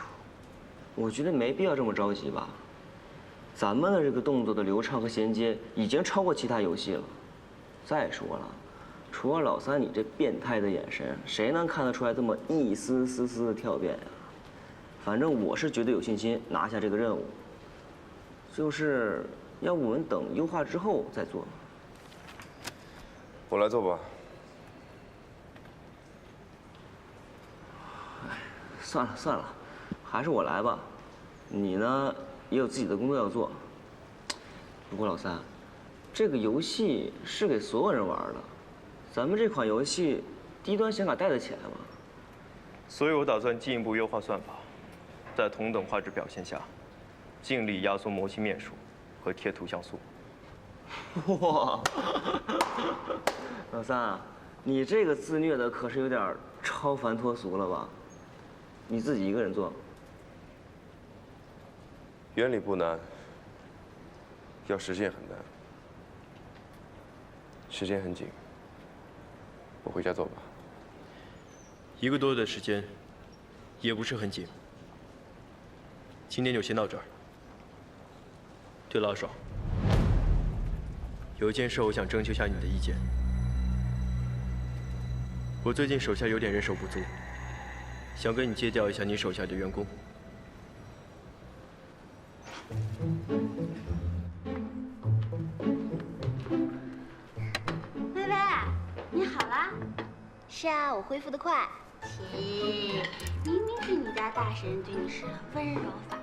我觉得没必要这么着急吧。咱们的这个动作的流畅和衔接已经超过其他游戏了。再说了。除了老三你这变态的眼神，谁能看得出来这么一丝丝的跳变呀？反正我是绝对有信心拿下这个任务。就是要不我们等优化之后再做。我来做吧。哎，算了，还是我来吧。你呢也有自己的工作要做。不过老三，这个游戏是给所有人玩的。咱们这款游戏低端显卡带得起来吗？所以我打算进一步优化算法，在同等画质表现下，尽力压缩模型面数和贴图像素。哇，老三，你这个自虐的可是有点超凡脱俗了吧？你自己一个人做？原理不难，要实现很难，时间很紧。我回家做吧。1个多月的时间，也不是很紧。今天就先到这儿。对了，阿爽，有一件事我想征求下你的意见。我最近手下有点人手不足，想跟你借调一下你手下的员工。薇薇，你好啦？是啊，我恢复得快。切，明明是你家大神对你使了温柔法。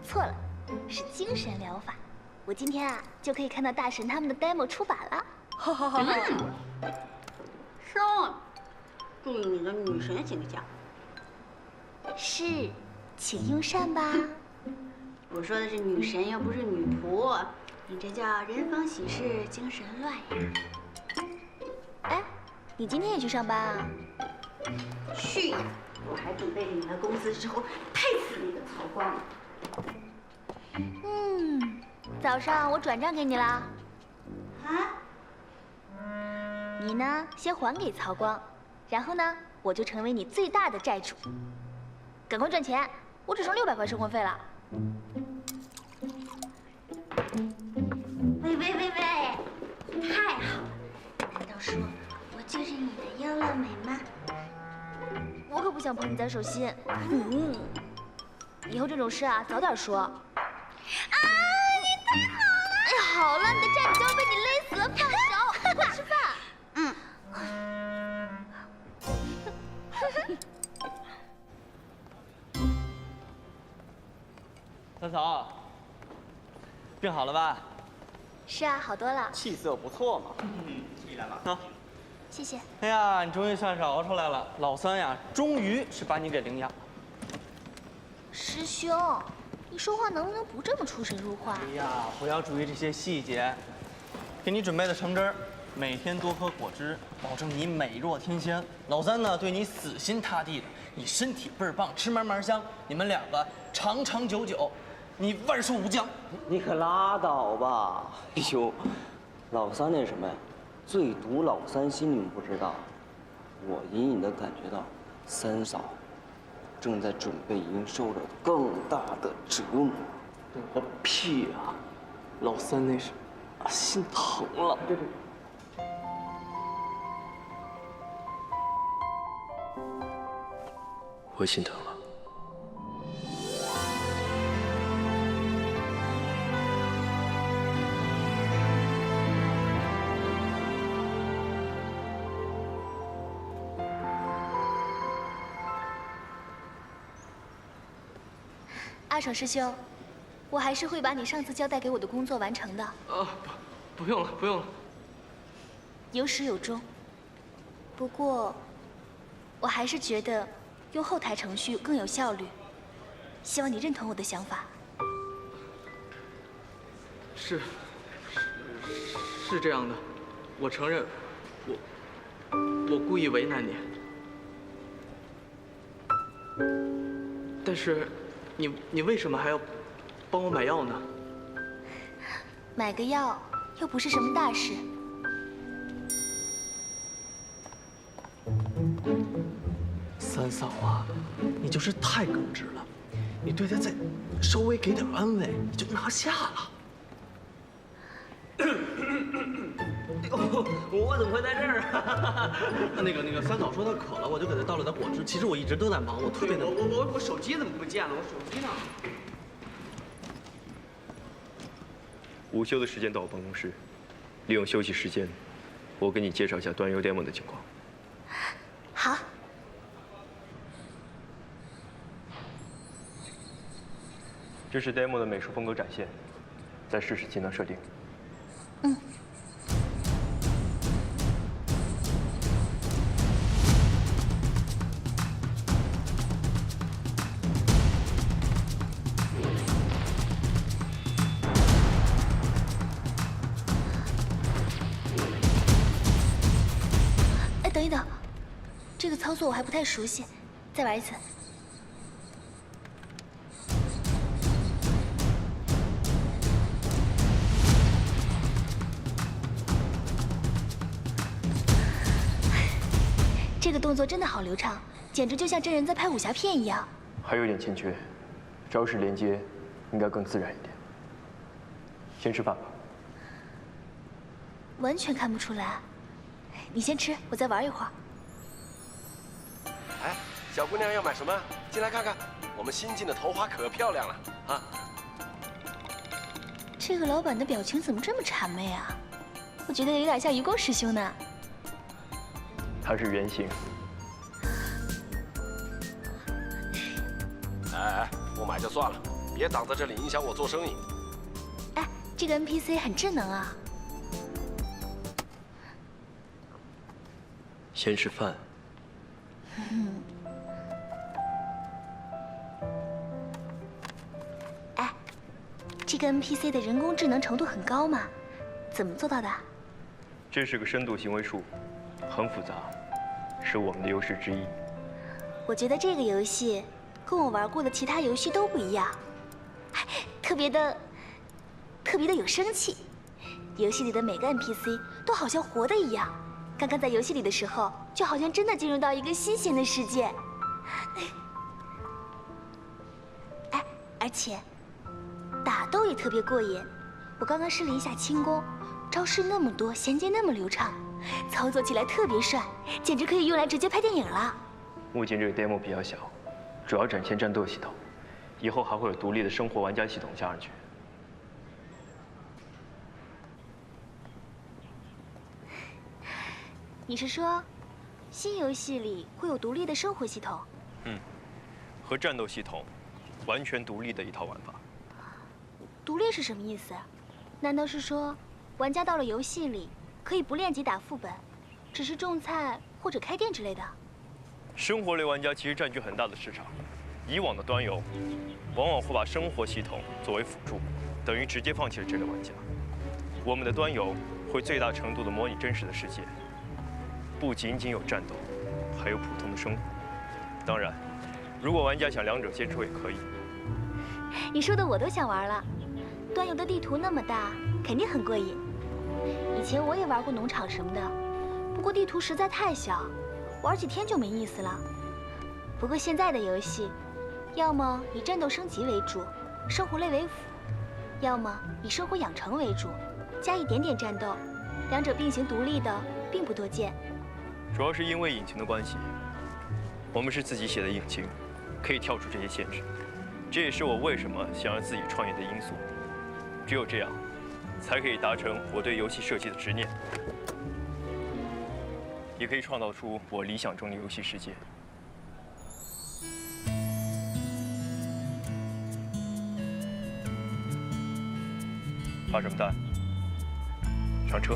错了，是精神疗法。我今天啊就可以看到大神他们的 demo 出版了。兄，注意你的女神形象。是，请用膳吧。我说的是女神，又不是女仆。你这叫人逢喜事精神乱呀！哎，你今天也去上班啊？去呀！我还准备着你来公司之后拍死那个曹光。早上我转账给你啦。啊？你呢，先还给曹光，然后呢，我就成为你最大的债主。赶快赚钱，我只剩600块生活费了。喂，太好了！难道说我就是你的优乐美吗？我可不想捧你在手心。以后这种事啊，早点说。啊，你太好了！哎呀，好了，你的债就要被你勒死了，放手，快吃饭。三嫂，病好了吧？是啊，好多了。气色不错嘛。你来吧。啊，谢谢。哎呀，你终于算是熬出来了。老三呀，终于是把你给领养了。师兄，你说话能不能不这么出神入化？哎呀，不要注意这些细节。给你准备的橙汁儿，每天多喝果汁，保证你美若天仙。老三呢，对你死心塌地的，你身体倍儿棒，吃嘛嘛香。你们两个长长久久，你万寿无疆。你可拉倒吧！哎呦，老三那什么呀，最毒老三心你们不知道，我隐隐的感觉到，三嫂正在准备迎受着更大的折磨。个屁啊！老三那是心疼了。对。我心疼了。阿爽师兄，我还是会把你上次交代给我的工作完成的。不用了，不用了。有始有终。不过，我还是觉得用后台程序更有效率。希望你认同我的想法。是这样的，我承认，我故意为难你。但是，你为什么还要帮我买药呢？买个药又不是什么大事。三嫂啊，你就是太耿直了，你对他再稍微给点安慰，你就拿下了。我怎么会在这儿啊？那个三嫂说她渴了，我就给她倒了点果汁。其实我一直都在忙，我特别的忙。我手机怎么不见了？我手机呢？午休的时间到我办公室，利用休息时间，我给你介绍一下端游 demo 的情况。好。这是 demo 的美术风格展现，再试试技能设定。等一等，这个操作我还不太熟悉，再玩一次。这个动作真的好流畅，简直就像真人在拍武侠片一样。还有点欠缺，招式连接应该更自然一点。先吃饭吧。完全看不出来。你先吃，我再玩一会儿。哎，小姑娘要买什么？进来看看，我们新进的头花可漂亮了啊！这个老板的表情怎么这么谄媚啊？我觉得有点像愚公师兄呢。它是原型。哎，不买就算了，别挡在这里影响我做生意。哎，这个 NPC 很智能啊。先吃饭。哎，这个 NPC 的人工智能程度很高吗？怎么做到的？这是个深度行为树，很复杂，是我们的优势之一。我觉得这个游戏跟我玩过的其他游戏都不一样，特别的有生气。游戏里的每个 NPC 都好像活的一样，刚刚在游戏里的时候，就好像真的进入到一个新鲜的世界。哎，而且打斗也特别过瘾。我刚刚试了一下轻功，招式那么多，衔接那么流畅，操作起来特别帅，简直可以用来直接拍电影了。目前这个 demo 比较小，主要展现战斗系统，以后还会有独立的生活玩家系统加上去。你是说，新游戏里会有独立的生活系统？和战斗系统完全独立的一套玩法。独立是什么意思？难道是说，玩家到了游戏里可以不练级打副本，只是种菜或者开店之类的？生活类玩家其实占据很大的市场，以往的端游往往会把生活系统作为辅助，等于直接放弃了这类玩家。我们的端游会最大程度地模拟真实的世界，不仅仅有战斗，还有普通的生活。当然，如果玩家想两者兼收也可以。你说的我都想玩了。端游的地图那么大，肯定很过瘾。以前我也玩过农场什么的，不过地图实在太小，玩几天就没意思了。不过现在的游戏，要么以战斗升级为主，生活类为辅，要么以生活养成为主，加一点点战斗，两者并行独立的并不多见。主要是因为引擎的关系，我们是自己写的引擎，可以跳出这些限制。这也是我为什么想让自己创业的因素。只有这样，才可以达成我对游戏设计的执念，也可以创造出我理想中的游戏世界。发什么呆？上车。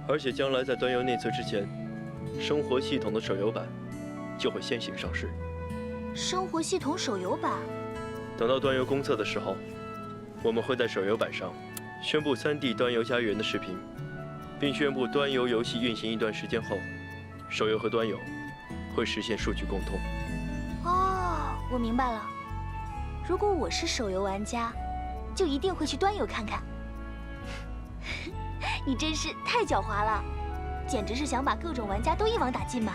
而且将来在端游内测之前，生活系统的手游版就会先行上市。生活系统手游版，等到端游公测的时候，我们会在手游版上宣布3D 端游家园的视频，并宣布端游游戏运行一段时间后，手游和端游会实现数据共通。哦，我明白了。如果我是手游玩家，就一定会去端游看看。你真是太狡猾了，简直是想把各种玩家都一网打尽嘛！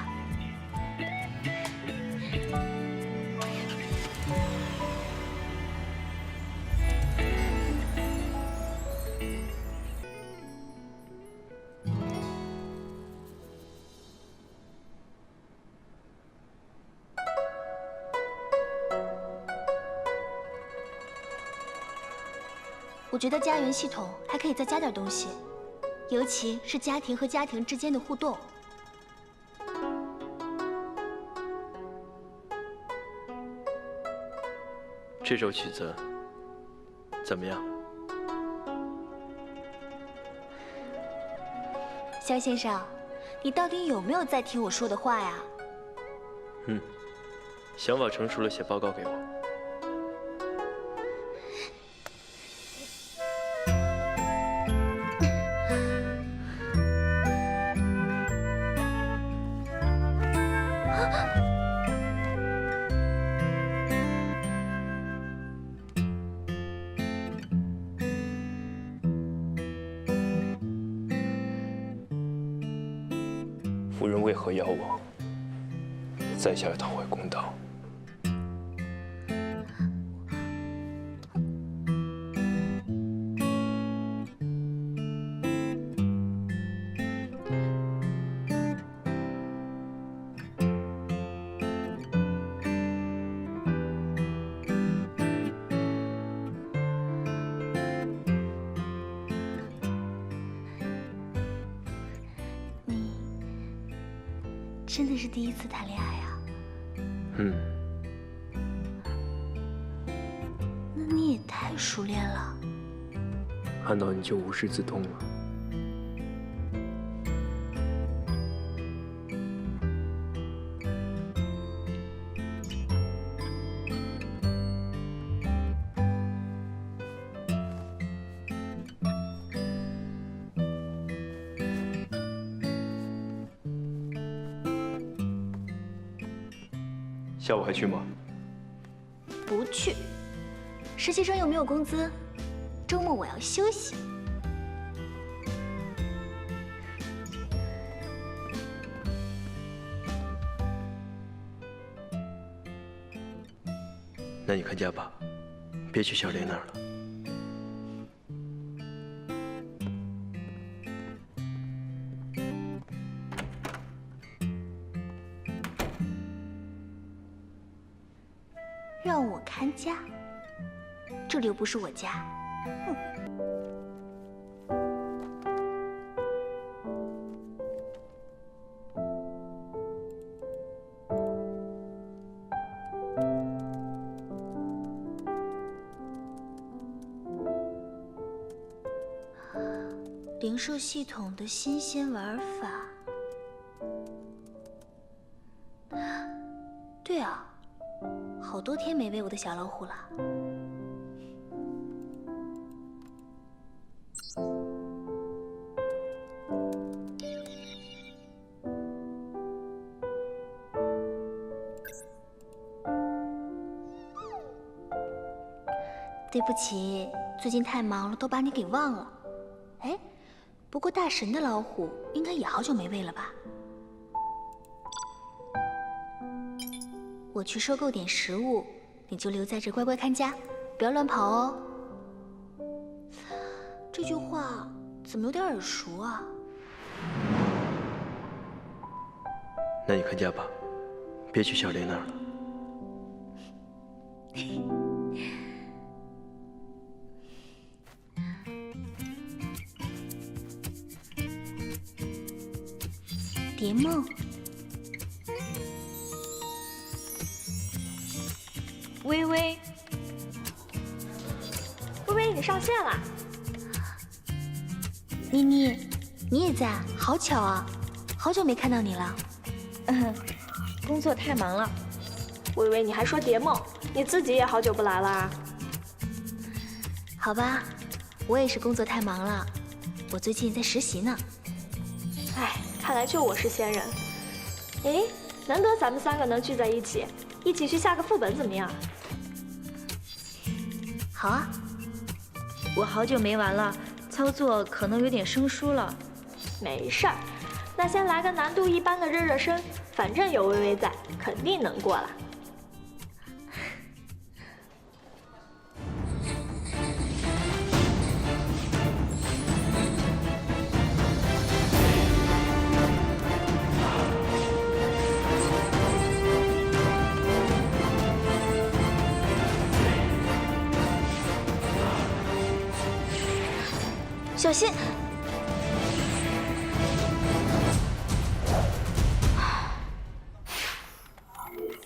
我觉得家园系统还可以再加点东西。尤其是家庭和家庭之间的互动。这首曲子怎么样？肖先生，你到底有没有在听我说的话呀？想法成熟了，写报告给我。夫人为何邀我？在下要讨回公道。真的是第一次谈恋爱啊！那你也太熟练了。看到你就无师自通了。下午还去吗？不去。实习生又没有工资，周末我要休息。那你看家吧，别去小莲那儿了。让我看家，这里又不是我家。哼。零售系统的新鲜玩法。对啊。好多天没喂我的小老虎了。对不起，最近太忙了，都把你给忘了。哎，不过大神的老虎应该也好久没喂了吧？我去收购点食物，你就留在这乖乖看家，不要乱跑哦。这句话怎么有点耳熟啊？那你看家吧，别去小莲那儿了。蝶梦。微微，微微，你上线了。妮妮，你也在？好巧啊，好久没看到你了。工作太忙了。微微，你还说蝶梦，你自己也好久不来了啊。好吧，我也是工作太忙了，我最近在实习呢。哎，看来就我是闲人。哎，难得咱们3个能聚在一起，一起去下个副本怎么样？好啊。我好久没玩了，操作可能有点生疏了。没事儿，那先来个难度一般的热热身，反正有微微在，肯定能过了。小心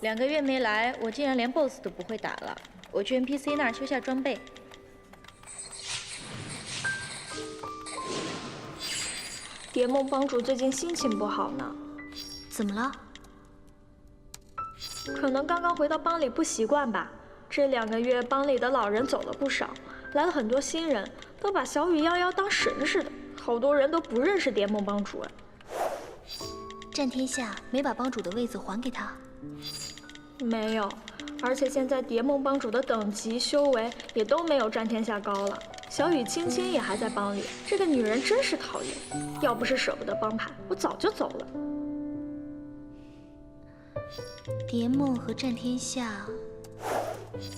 ！2个月没来，我竟然连 BOSS 都不会打了。我去 NPC 那儿修下装备。蝶梦帮主最近心情不好呢。怎么了？可能刚刚回到帮里不习惯吧。这2个月帮里的老人走了不少，来了很多新人，都把小雨夭当神似的，好多人都不认识蝶梦帮主哎。战天下没把帮主的位子还给他？没有，而且现在蝶梦帮主的等级修为也都没有战天下高了。小雨青青也还在帮里，这个女人真是讨厌。要不是舍不得帮派，我早就走了。蝶梦和战天下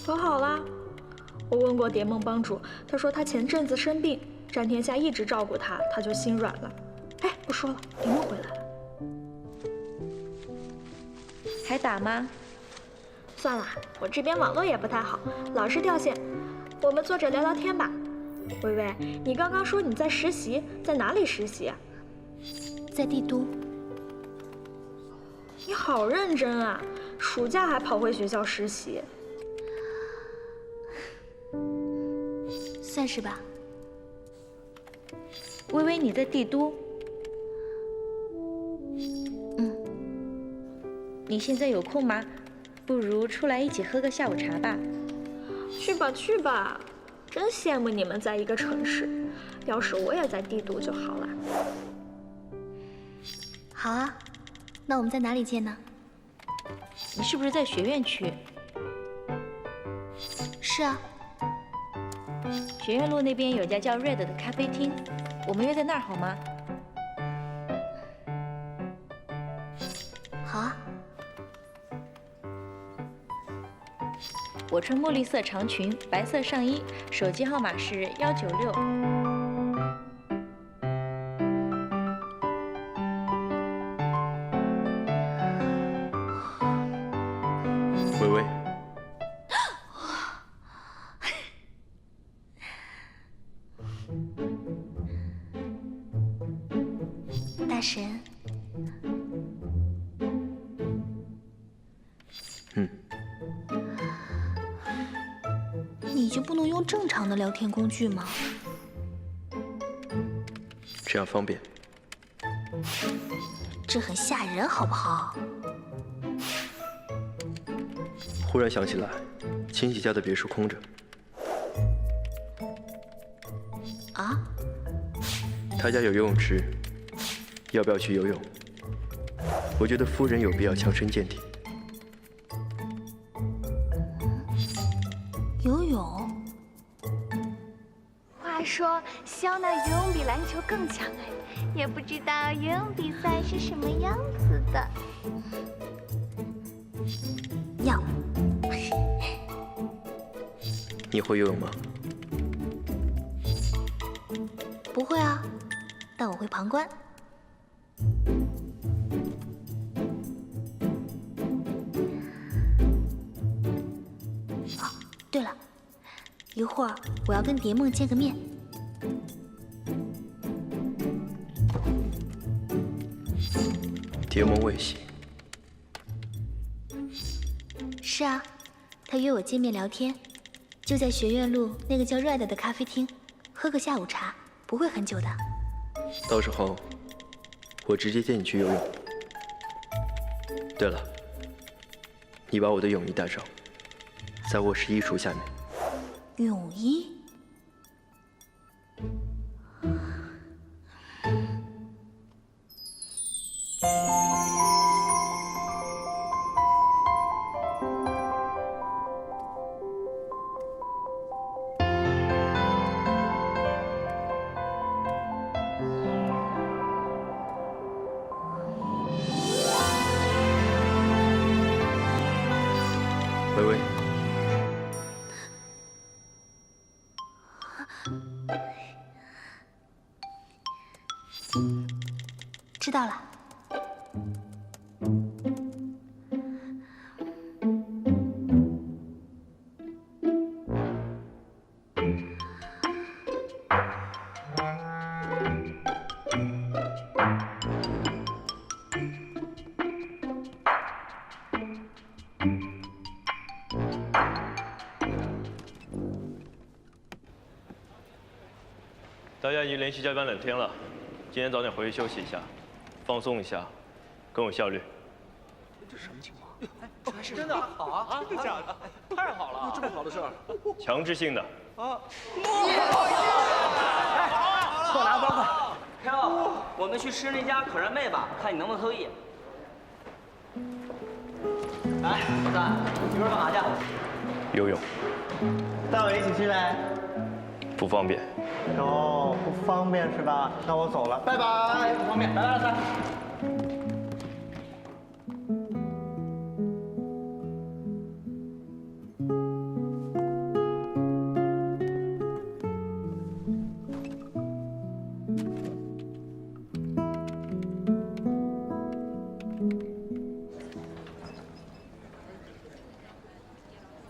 和好啦。我问过蝶梦帮主，他说他前阵子生病，战天下一直照顾他，他就心软了。哎，不说了，蝶梦回来了。还打吗？算了，我这边网络也不太好，老是掉线。我们坐着聊聊天吧。微微，你刚刚说你在实习，在哪里实习啊？在帝都。你好认真啊！暑假还跑回学校实习。算是吧。微微，你在帝都？你现在有空吗？不如出来一起喝个下午茶吧。去吧去吧，真羡慕你们在一个城市。要是我也在帝都就好了。好啊，那我们在哪里见呢？你是不是在学院区？是啊。学院路那边有家叫 Red 的咖啡厅，我们约在那儿好吗？好啊。我穿墨绿色长裙，白色上衣，手机号码是196。微微，大神。你就不能用正常的聊天工具吗？这样方便。这很吓人，好不好？忽然想起来，亲戚家的别墅空着。啊？他家有游泳池，要不要去游泳？我觉得夫人有必要强身健体。游泳？话说，肖娜游泳比篮球更强哎，也不知道游泳比赛是什么样子的。要。你会游泳吗？不会啊，但我会旁观。哦，对了，一会儿我要跟蝶梦见个面。蝶梦未喜。是啊，他约我见面聊天，就在学院路那个叫 Red 的咖啡厅，喝个下午茶，不会很久的。到时候我直接接你去游泳。对了，你把我的泳衣带上，在卧室衣橱下面。泳衣？微微，知道了。大家已经连续加班2天了，今天早点回去休息一下，放松一下，更有效率。这什么情况？这还是真的好啊！真的假的？太好了！有这么好的事儿？强制性的。啊！给我拿个包快！Q，我们去吃那家可人妹吧，看你能不能偷艺。来，老三，一会儿干嘛去？游泳。带我一起去呗。不方便。哦，不方便是吧？那我走了，拜拜。不方便，拜拜，老三。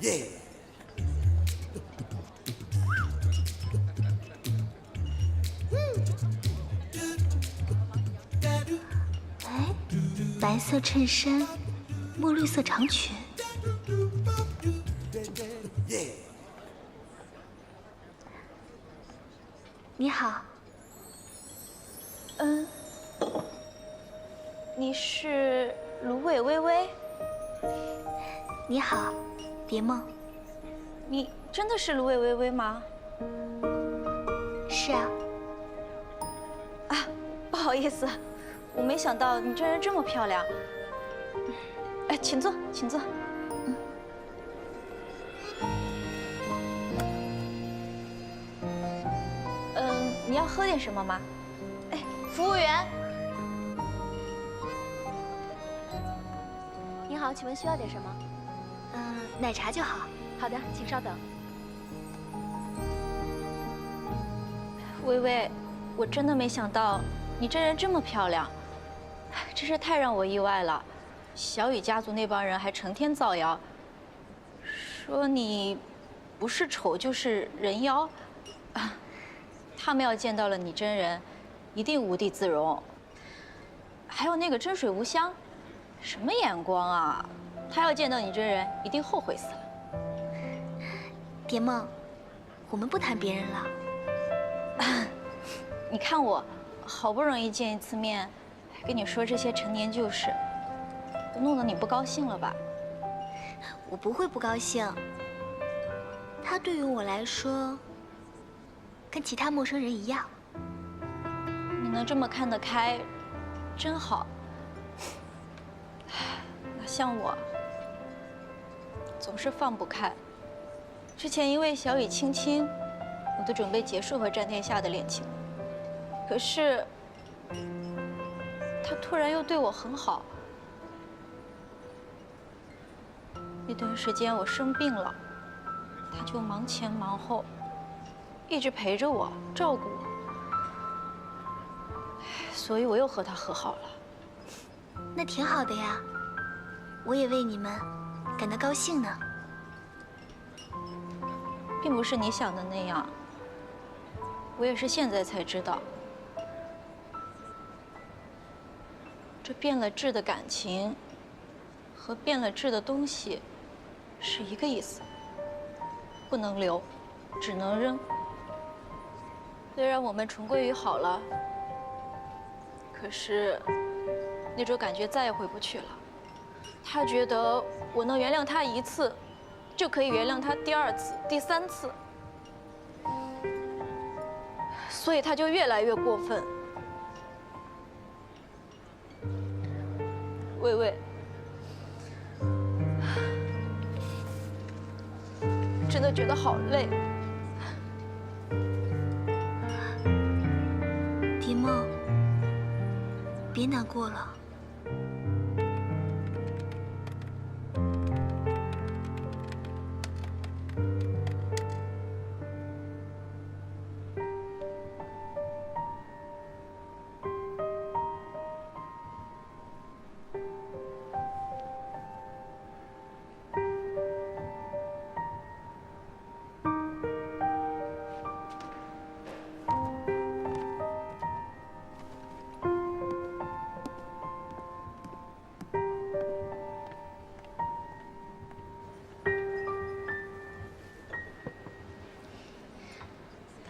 耶！哎，白色衬衫，墨绿色长裙。你好。你是芦苇微微？你好，蝶梦。你真的是芦苇微微吗？是啊。啊，不好意思，我没想到你真人这么漂亮。哎，请坐，请坐。你要喝点什么吗？哎，服务员。你好，请问需要点什么？奶茶就好。好的，请稍等。微微，我真的没想到你真人这么漂亮，真是太让我意外了。小雨家族那帮人还成天造谣，说你不是丑就是人妖。他们要见到了你真人，一定无地自容。还有那个真水无香，什么眼光啊！他要见到你真人，一定后悔死了。蝶梦，我们不谈别人了。你看我，好不容易见一次面，跟你说这些陈年旧事，都弄得你不高兴了吧？我不会不高兴。他对于我来说，跟其他陌生人一样。你能这么看得开，真好。那像我，总是放不开。之前因为小雨亲亲，我都准备结束和战天下的恋情。可是，他突然又对我很好。那段时间我生病了，他就忙前忙后，一直陪着我，照顾我。所以我又和他和好了。那挺好的呀，我也为你们感到高兴呢。并不是你想的那样，我也是现在才知道，这变了质的感情和变了质的东西是一个意思，不能留，只能扔。虽然我们重归于好了，可是那种感觉再也回不去了。他觉得我能原谅他一次，就可以原谅他第二次、第三次，所以他就越来越过分。微微，真的觉得好累。蝶梦，别难过了。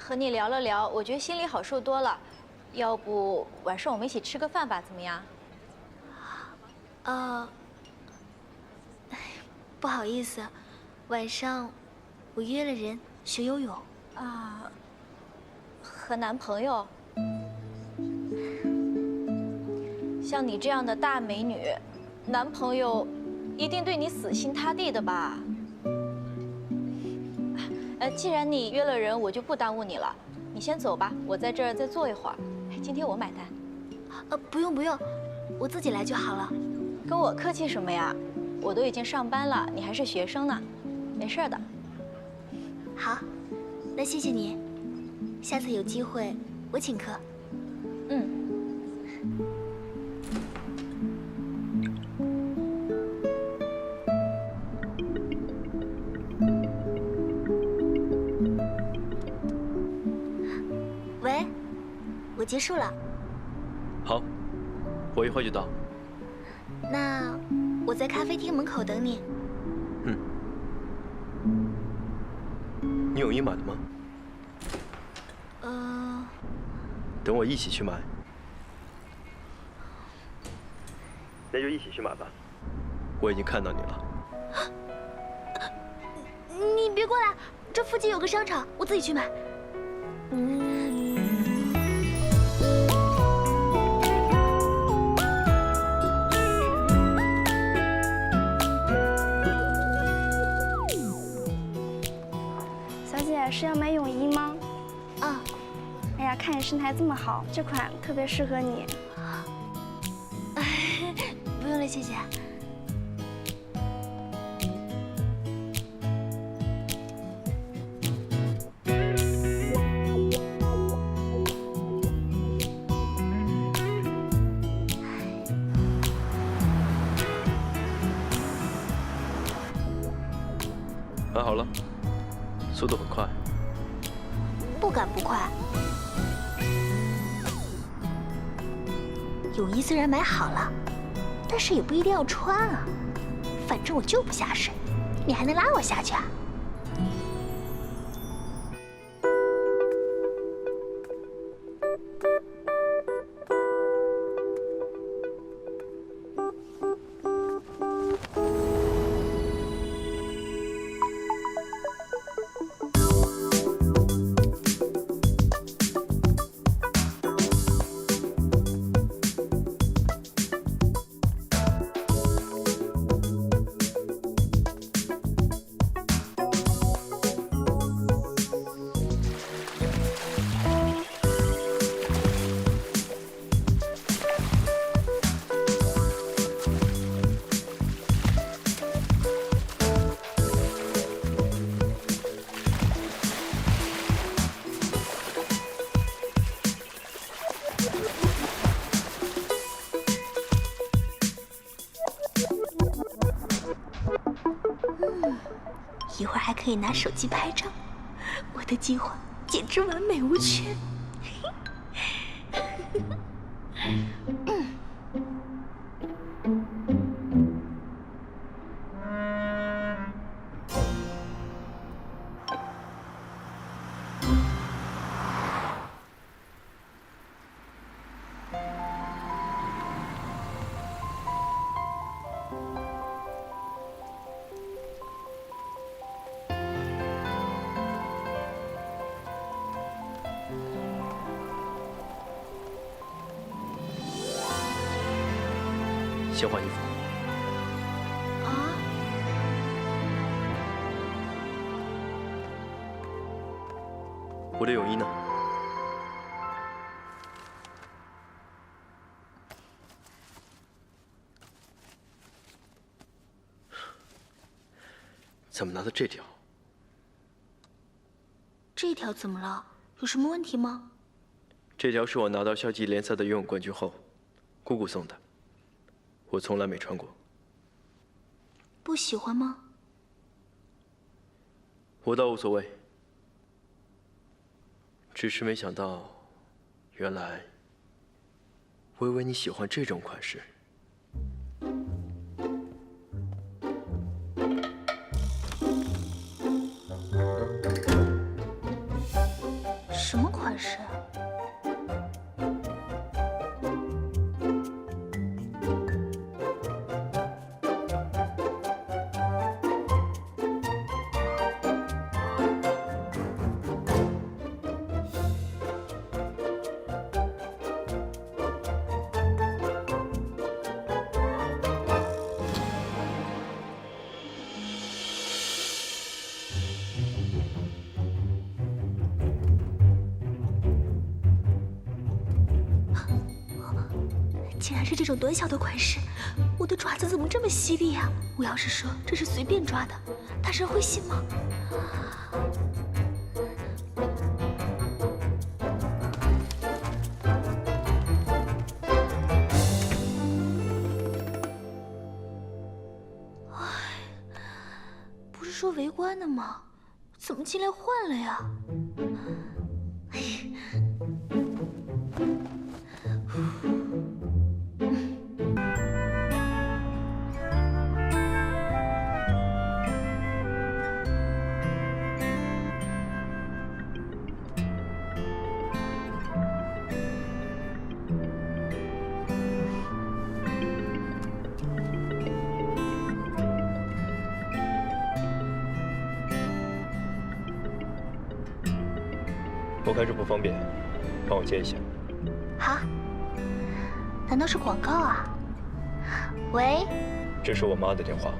和你聊了聊，我觉得心里好受多了。要不晚上我们一起吃个饭吧，怎么样？不好意思，晚上我约了人学游泳。啊，和男朋友？像你这样的大美女，男朋友一定对你死心塌地的吧？既然你约了人，我就不耽误你了。你先走吧，我在这儿再坐一会儿。今天我买单。不用不用，我自己来就好了。跟我客气什么呀？我都已经上班了，你还是学生呢，没事的。好，那谢谢你，下次有机会我请客。喂，我结束了。好，我一会儿就到。那我在咖啡厅门口等你。你泳衣买了吗？等我一起去买。那就一起去买吧。我已经看到你了。你别过来，这附近有个商场，我自己去买。小姐是要买泳衣吗？啊。哎呀，看你身材这么好，这款特别适合你。不用了，谢谢。买好了，速度很快。不赶不快。泳衣虽然买好了，但是也不一定要穿啊。反正我就不下水，你还能拉我下去啊？一会儿还可以拿手机拍照，我的计划简直完美无缺。先换衣服。啊？我的泳衣呢？怎么拿的这条？这条怎么了？有什么问题吗？这条是我拿到校际联赛的游泳冠军后，姑姑送的。我从来没穿过。不喜欢吗？我倒无所谓，只是没想到，原来微微你喜欢这种款式。什么款式？竟然是这种短小的款式，我的爪子怎么这么犀利呀？我要是说这是随便抓的，大人会信吗？哎，不是说围观的吗？怎么进来换了呀？我开车不方便，帮我接一下。好。难道是广告啊？喂。这是我妈的电话。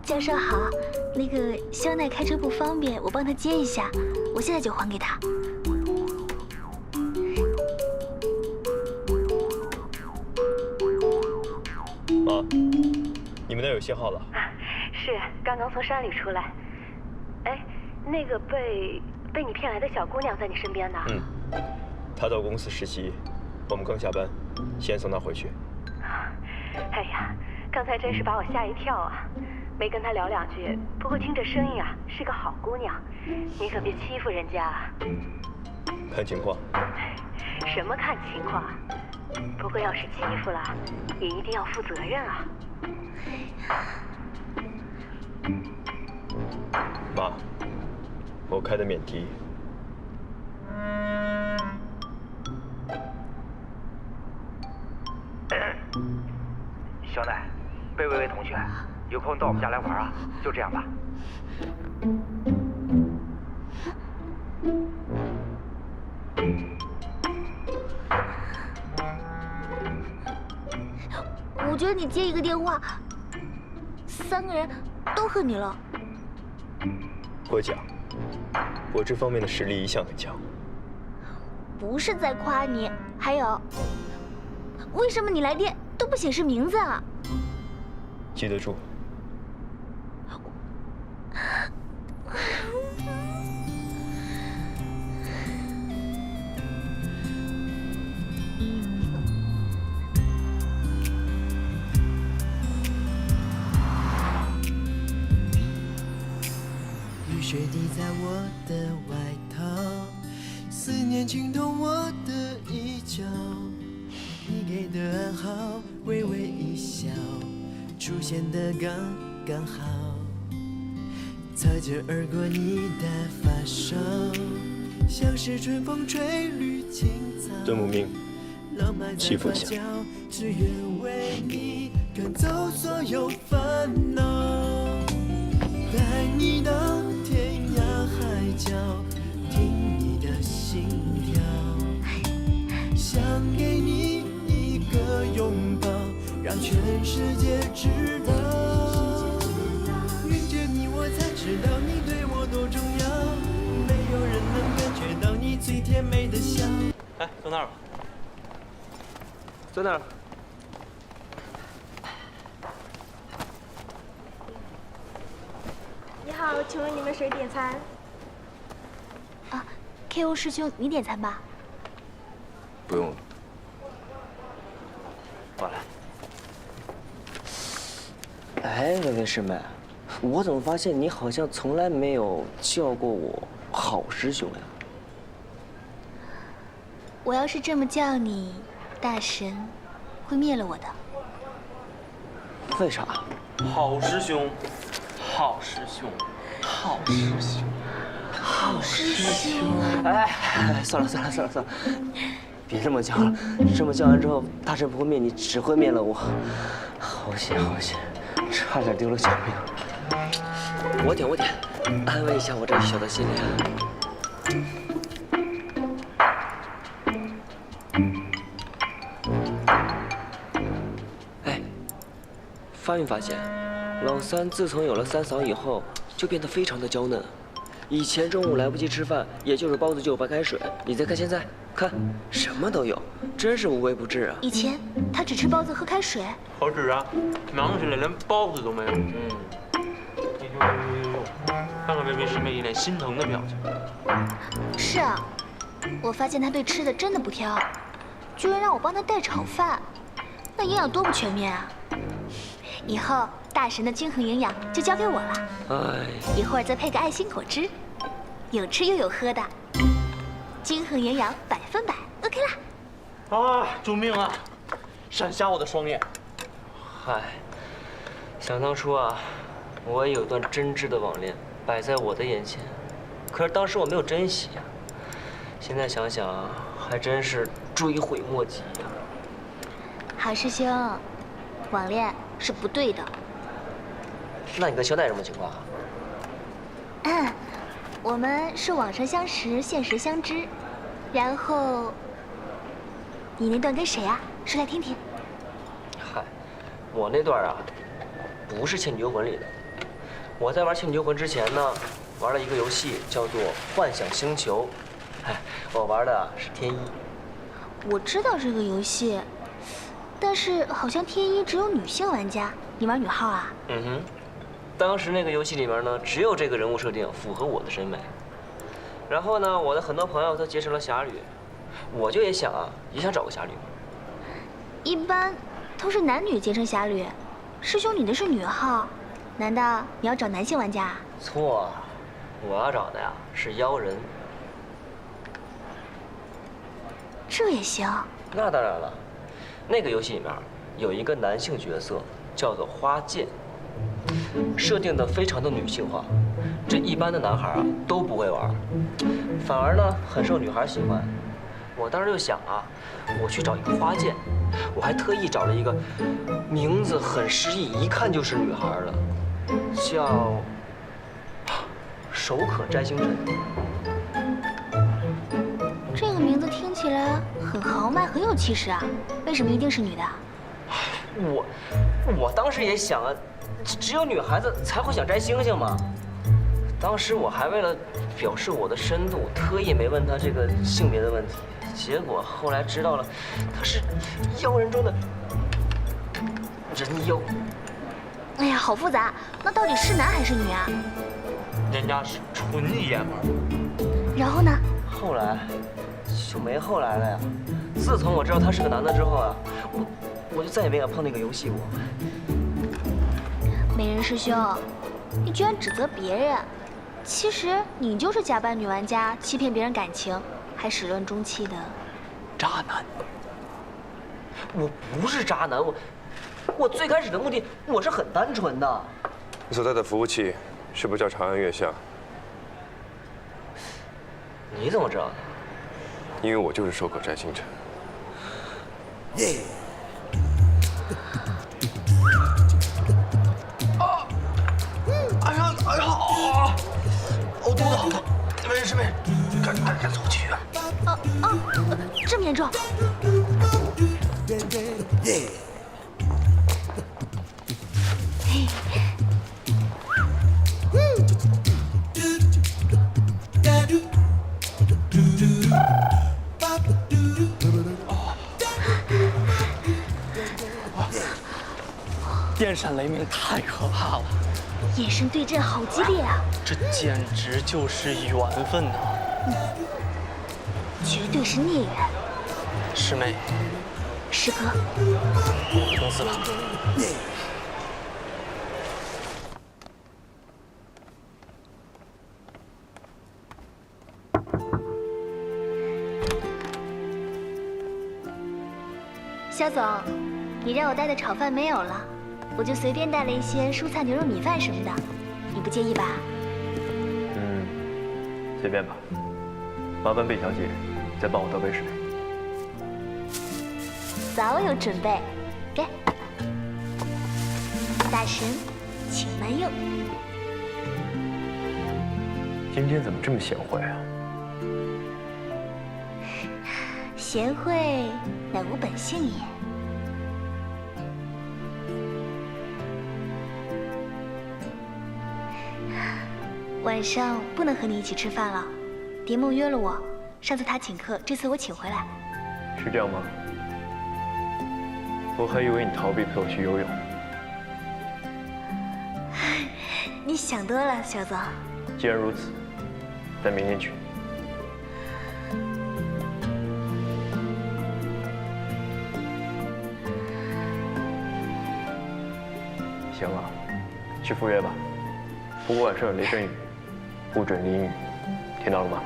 教授好，那个肖奈开车不方便，我帮他接一下，我现在就还给他。妈，你们那儿有信号了？是，刚刚从山里出来。哎，那个被你骗来的小姑娘在你身边呢？她到公司实习，我们刚下班，先送她回去。哎呀，刚才真是把我吓一跳啊！没跟她聊两句，不过听这声音啊，是个好姑娘，你可别欺负人家啊。看情况。什么看情况？不过要是欺负了，也一定要负责任啊。妈，我开的免提。小奶，贝微微同学，有空到我们家来玩啊？就这样吧。我觉得你接一个电话，3个人都恨你了。过奖，我这方面的实力一向很强。不是在夸你，还有，为什么你来电都不显示名字啊？记得住。雨水滴在我的外套，思念浸透我的衣角。你给的暗号，微微一笑，出现的刚刚好。擦肩而过你的发梢，像是春风吹绿青草。敦睦命，欺负一下。只愿为你赶走所有烦恼，带你到天涯海角，听你的心跳，想给你一个拥抱，让全世界知道。遇见你，我才知道你对我多重要，没有人能感觉到你最甜美的笑。哎，坐那儿吧。坐那儿。你好，请问你们谁点餐？啊 ，KO 师兄，你点餐吧。不用了。我来。哎，微微师妹，我怎么发现你好像从来没有叫过我好师兄呀？我要是这么叫你，大神会灭了我的。为啥？好师兄，好师兄，好师兄，好师兄。哎，算了，别这么叫了，这么叫完之后，大神不会灭你，只会灭了我。好险，差点丢了小命。我点，安慰一下我这小的心灵。哎，发没发现，老三自从有了三嫂以后，就变得非常的娇嫩。以前中午来不及吃饭，也就是包子就有白开水。你再看现在，看什么都有，真是无微不至啊！以前他只吃包子喝开水，何止啊，忙起来连包子都没有。看看微微师妹一脸心疼的表情。是啊，我发现他对吃的真的不挑，居然让我帮他带炒饭，那营养多不全面啊！以后大神的均衡营养就交给我了。哎，一会儿再配个爱心果汁，有吃又有喝的，均衡营养100%， OK 啦！啊，救命啊！闪瞎我的双眼。嗨，想当初啊，我也有段真挚的网恋摆在我的眼前，可是当时我没有珍惜呀。现在想想啊，还真是追悔莫及呀。好师兄，网恋是不对的。那你跟肖奈什么情况啊？我们是网上相识，现实相知，然后你那段跟谁啊？说来听听。嗨，我那段啊，不是《倩女幽魂》里的。我在玩《倩女幽魂》之前呢，玩了一个游戏叫做《幻想星球》，哎，我玩的是天一。我知道这个游戏，但是好像天一只有女性玩家，你玩女号啊？嗯哼，当时那个游戏里面呢，只有这个人物设定符合我的审美。然后呢，我的很多朋友都结成了侠侣，我就也想找个侠侣。一般都是男女结成侠侣，师兄你的是女号，难道你要找男性玩家啊？错，我要找的呀是妖人。这也行？那当然了，那个游戏里面有一个男性角色叫做花剑，设定的非常的女性化，这一般的男孩啊都不会玩，反而呢很受女孩喜欢。我当时就想啊，我去找一个花剑，我还特意找了一个名字很诗意，一看就是女孩的，叫手可摘星辰。这个名字听起来很豪迈，很有气势啊！为什么一定是女的？我当时也想啊，只有女孩子才会想摘星星嘛。当时我还为了表示我的深度，特意没问她这个性别的问题。结果后来知道了，她是妖人中的人妖。哎呀，好复杂！那到底是男还是女啊？人家是纯爷们儿。然后呢？后来就没后来了呀。自从我知道他是个男的之后啊，我就再也没敢碰那个游戏过。美人师兄，你居然指责别人，其实你就是假扮女玩家，欺骗别人感情，还始乱终弃的渣男。我不是渣男，我最开始的目的我是很单纯的。你所在的服务器是不是叫长安月下？你怎么知道的？因为我就是手可摘星辰。耶！哎呀，我肚子好痛，没事，赶走去啊！这么严重？耶！电闪雷鸣太可怕了，眼神对阵好激烈啊！这简直就是缘分呐！绝对是孽缘。师妹，师哥，公司吧。肖总，你让我带的炒饭没有了，我就随便带了一些蔬菜、牛肉、米饭什么的，你不介意吧？随便吧。麻烦贝小姐再帮我倒杯水。早有准备，给。大神，请慢用。今天怎么这么贤惠啊？贤惠乃吾本性也。晚上不能和你一起吃饭了，蝶梦约了我，上次他请客，这次我请回来。是这样吗？我还以为你逃避陪我去游泳。你想多了，小总。既然如此，咱明天去。行了，去赴约吧。不过晚上有雷阵雨，不准淋雨，听到了吗？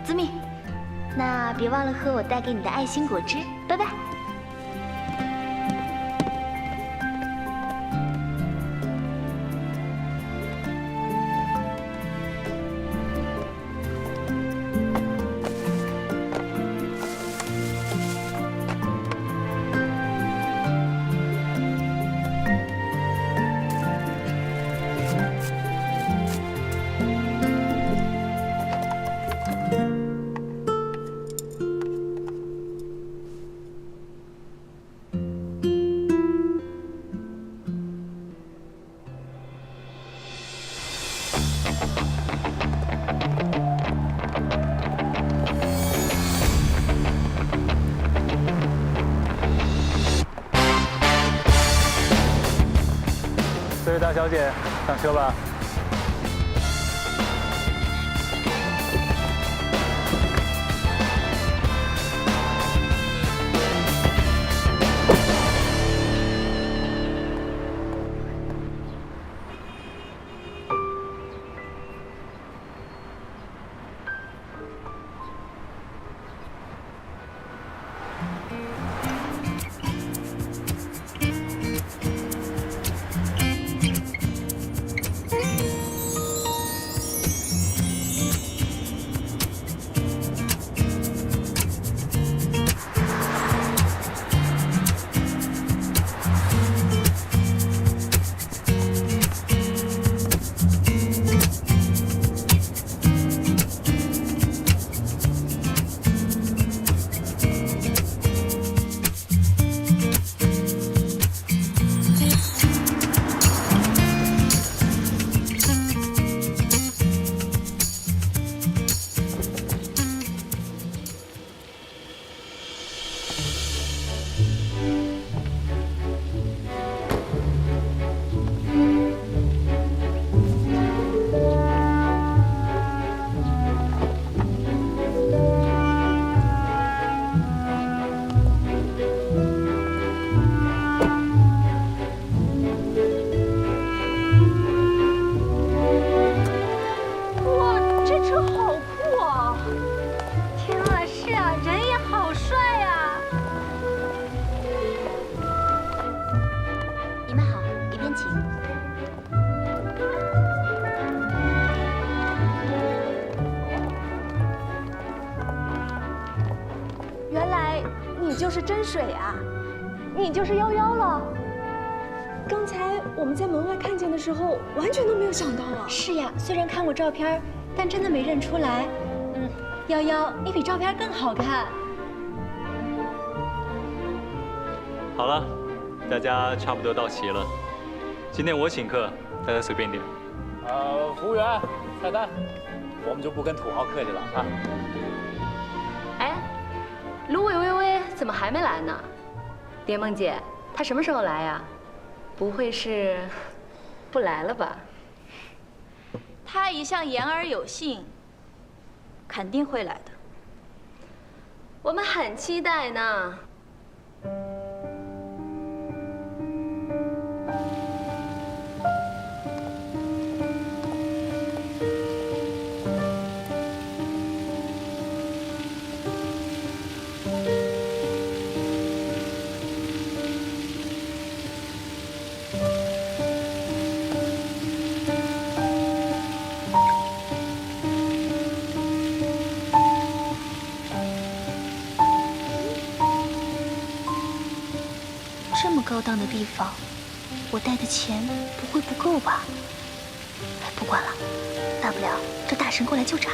遵命。那别忘了喝我带给你的爱心果汁，拜拜。位大小姐，上车吧。你就是真水啊，你就是夭夭了。刚才我们在门外看见的时候，完全都没有想到啊。是呀，虽然看过照片，但真的没认出来。夭夭，你比照片更好看。好了，大家差不多到齐了。今天我请客，大家随便点。服务员，菜单，我们就不跟土豪客气了啊。哎，芦苇微微怎么还没来呢？蝶梦姐，她什么时候来呀？不会是不来了吧？她一向言而有信，肯定会来的。我们很期待呢。这么高档的地方，我带的钱不会不够吧？哎，不管了，大不了这大神过来救场。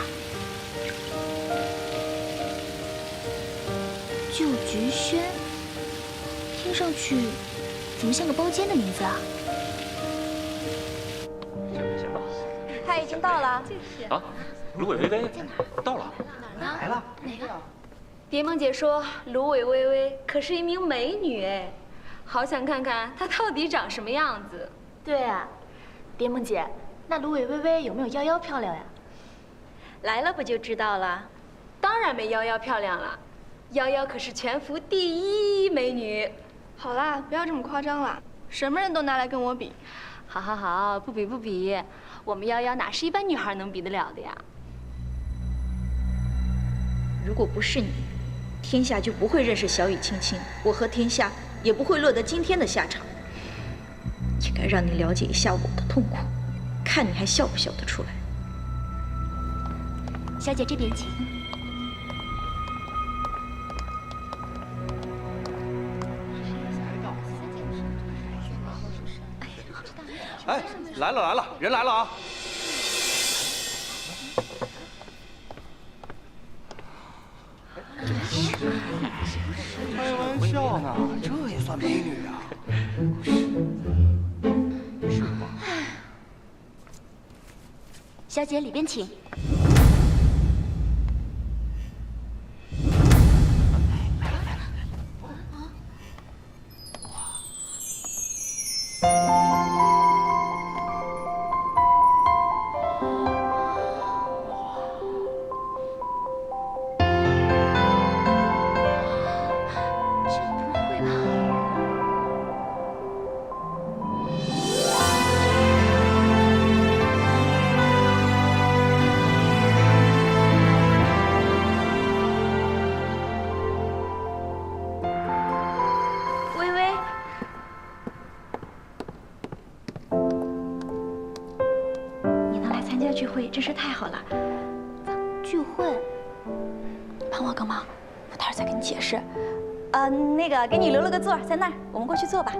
旧菊轩，听上去怎么像个包间的名字啊？先到。他已经到了。啊，芦苇微微到了。来了。哪个？蝶梦姐说，芦苇微微可是一名美女哎。好想看看她到底长什么样子。对啊，蝶梦姐，那芦苇微微有没有夭夭漂亮呀？来了不就知道了。当然没夭夭漂亮了，夭夭可是全服第一美女。好啦，不要这么夸张啦，什么人都拿来跟我比。好好好，不比不比，我们夭夭哪是一般女孩能比得了的呀？如果不是你，天下就不会认识小雨青青，我和天下也不会落得今天的下场。应该让你了解一下我的痛苦，看你还笑不笑得出来。小姐这边请。哎，来了来了，人来了啊！开玩笑呢，这也算美女啊？是吗？小姐里边请。聚会，真是太好了。聚会？帮我个忙，我待会儿再跟你解释。那个给你留了个座，在那儿，我们过去坐吧。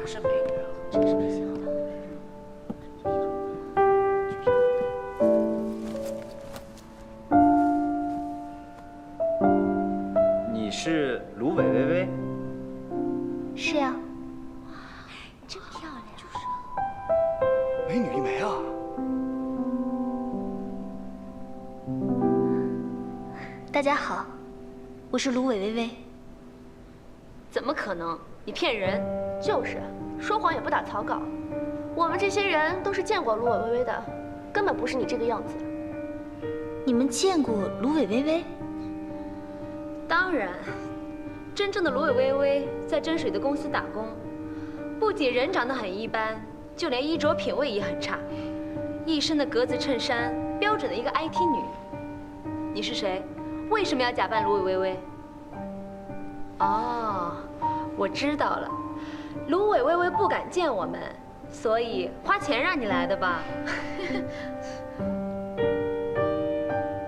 是美女啊，真是没想到。你是芦苇微微？是呀。真漂亮。就是。美女一枚啊！大家好，我是芦苇微微。怎么可能？你骗人！就是说谎也不打草稿。我们这些人都是见过芦苇微微的，根本不是你这个样子。你们见过芦苇微微？当然，真正的芦苇微微在真水的公司打工，不仅人长得很一般，就连衣着品味也很差，一身的格子衬衫，标准的一个 IT 女。你是谁？为什么要假扮芦苇微微？哦，我知道了，芦苇微微不敢见我们，所以花钱让你来的吧？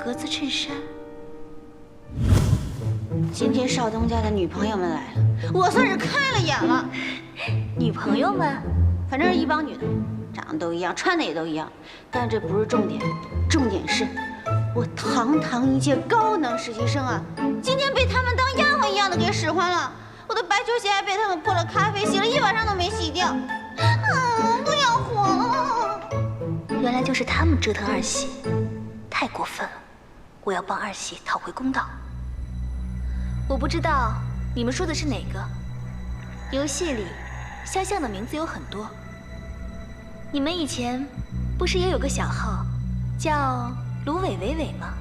格子衬衫。今天少东家的女朋友们来了，我算是开了眼了。女朋友们，反正是一帮女的，长得都一样，穿的也都一样，但这不是重点，重点是。我堂堂一届高能实习生啊，今天被他们当丫鬟一样的给使唤了。我的白球鞋还被他们泼了咖啡，洗了一晚上都没洗掉。不要活了！原来就是他们折腾二喜，太过分了！我要帮二喜讨回公道。我不知道你们说的是哪个。游戏里肖像的名字有很多。你们以前不是也有个小号，叫芦苇微微吗？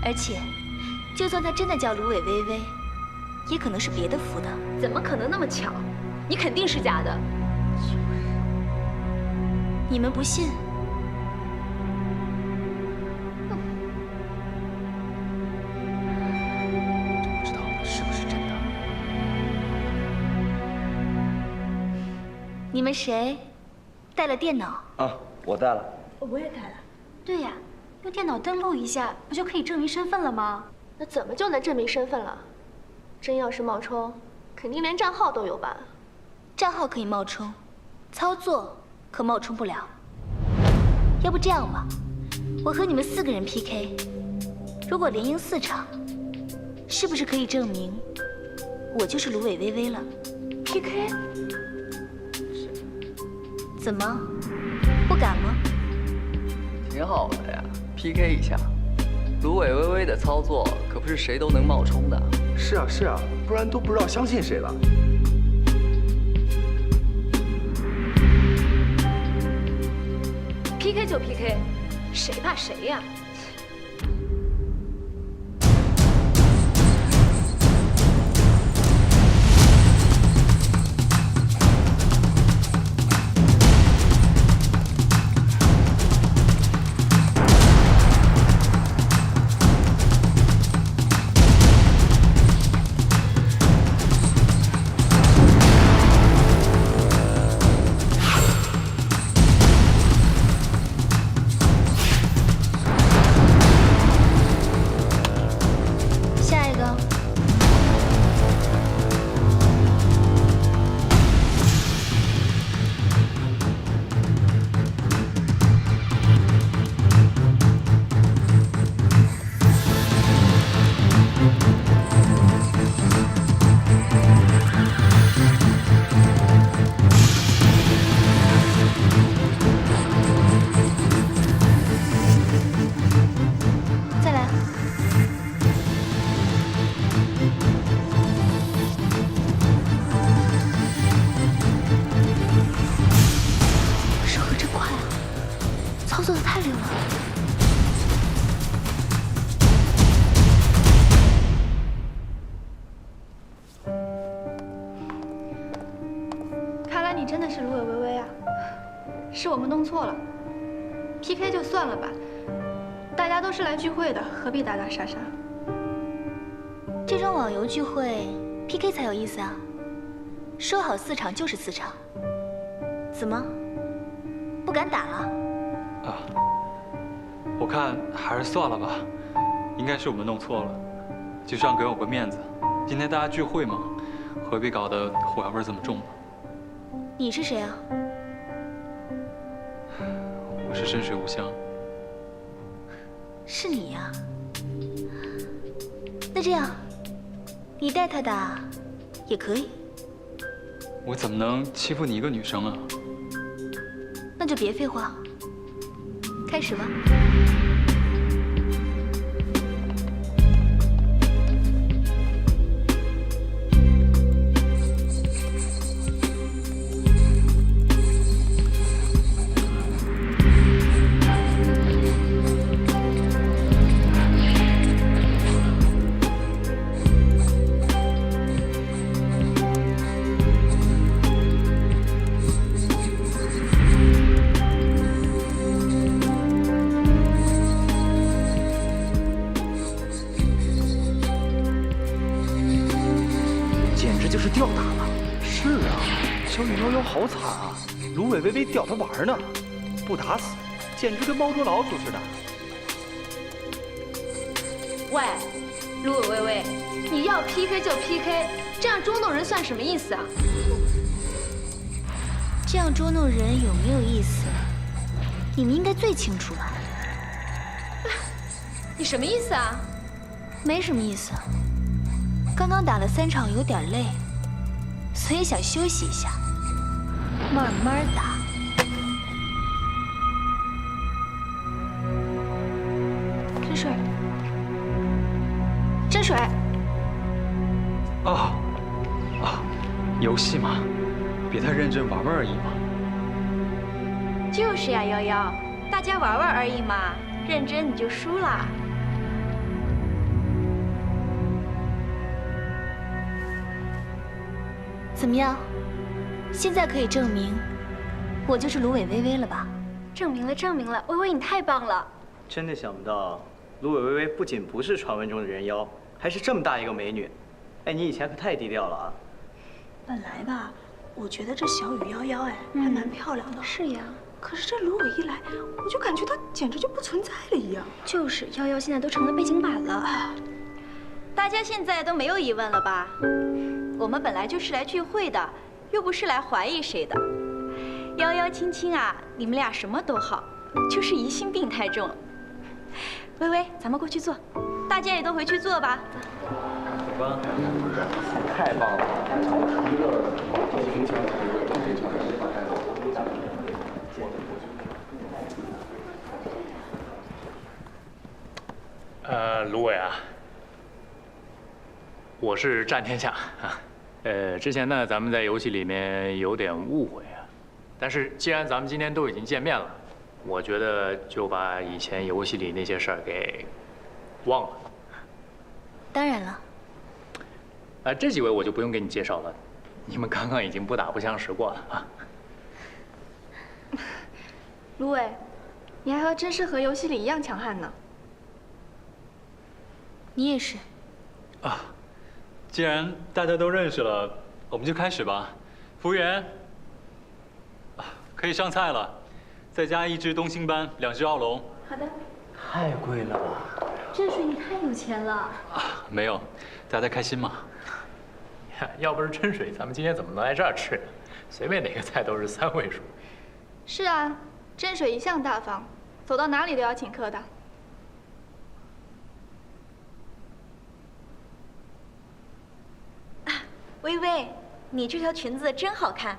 而且，就算他真的叫芦苇微微，也可能是别的服的。怎么可能那么巧？你肯定是假的。你们不信？不知道是不是真的？你们谁带了电脑？啊，我带了。我也带了。对呀，用电脑登录一下，不就可以证明身份了吗？那怎么就能证明身份了？真要是冒充，肯定连账号都有吧？账号可以冒充，操作可冒充不了。要不这样吧，我和你们4个人 PK， 如果连赢4场，是不是可以证明我就是芦苇微微了 ？PK？ 怎么，不敢吗？挺好的呀 ，PK 一下。芦苇微微的操作可不是谁都能冒充的。是啊是啊，不然都不知道相信谁了。PK 就 PK， 谁怕谁呀？真的是芦苇微微啊，是我们弄错了。PK 就算了吧，大家都是来聚会的，何必打打杀杀？这种网游聚会 PK 才有意思啊！说好4场就是4场，怎么不敢打了？啊，我看还是算了吧，应该是我们弄错了，就是让给我个面子。今天大家聚会嘛，何必搞得火药味这么重呢？你是谁啊？我是深水无香。是你呀？那这样，你带他打也可以。我怎么能欺负你一个女生啊？那就别废话，开始吧。吊打了。是啊，小雨悠悠好惨啊，芦苇微微吊他玩呢，不打死，简直跟猫捉老鼠似的。喂，芦苇微微，你要 PK 就 PK， 这样捉弄人算什么意思啊？这样捉弄人有没有意思，你们应该最清楚吧？你什么意思啊？没什么意思，刚刚打了3场，有点累，所以想休息一下，慢慢打。真水，真水。啊，游戏嘛，别太认真，玩玩而已嘛。就是呀，瑶瑶，大家玩玩而已嘛，认真你就输啦。怎么样？现在可以证明我就是芦苇微微了吧？证明了，证明了，微微你太棒了！真的想不到，芦苇微微不仅不是传闻中的人妖，还是这么大一个美女。哎，你以前可太低调了啊！本来吧，我觉得这小雨夭夭还蛮漂亮的。是呀。可是这芦苇一来，我就感觉她简直就不存在了一样。就是夭夭现在都成了背景板了。大家现在都没有疑问了吧？我们本来就是来聚会的，又不是来怀疑谁的。夭夭、青青啊，你们俩什么都好，就是疑心病太重。微微，咱们过去坐，大家也都回去坐吧。走吧。太棒了！芦苇啊，我是战天下啊。之前呢，咱们在游戏里面有点误会啊，但是既然咱们今天都已经见面了，我觉得就把以前游戏里那些事儿给忘了。当然了。这几位我就不用给你介绍了，你们刚刚已经不打不相识过了啊。芦苇，你还和真是和游戏里一样强悍呢。你也是。啊，既然大家都认识了，我们就开始吧。服务员，可以上菜了，再加1只东星斑，2只澳龙。好的。太贵了吧？真水，你太有钱了。没有，大家开心嘛。要不是真水，咱们今天怎么能来这儿吃？随便哪个菜都是3位数。是啊，真水一向大方，走到哪里都要请客的。微微，你这条裙子真好看，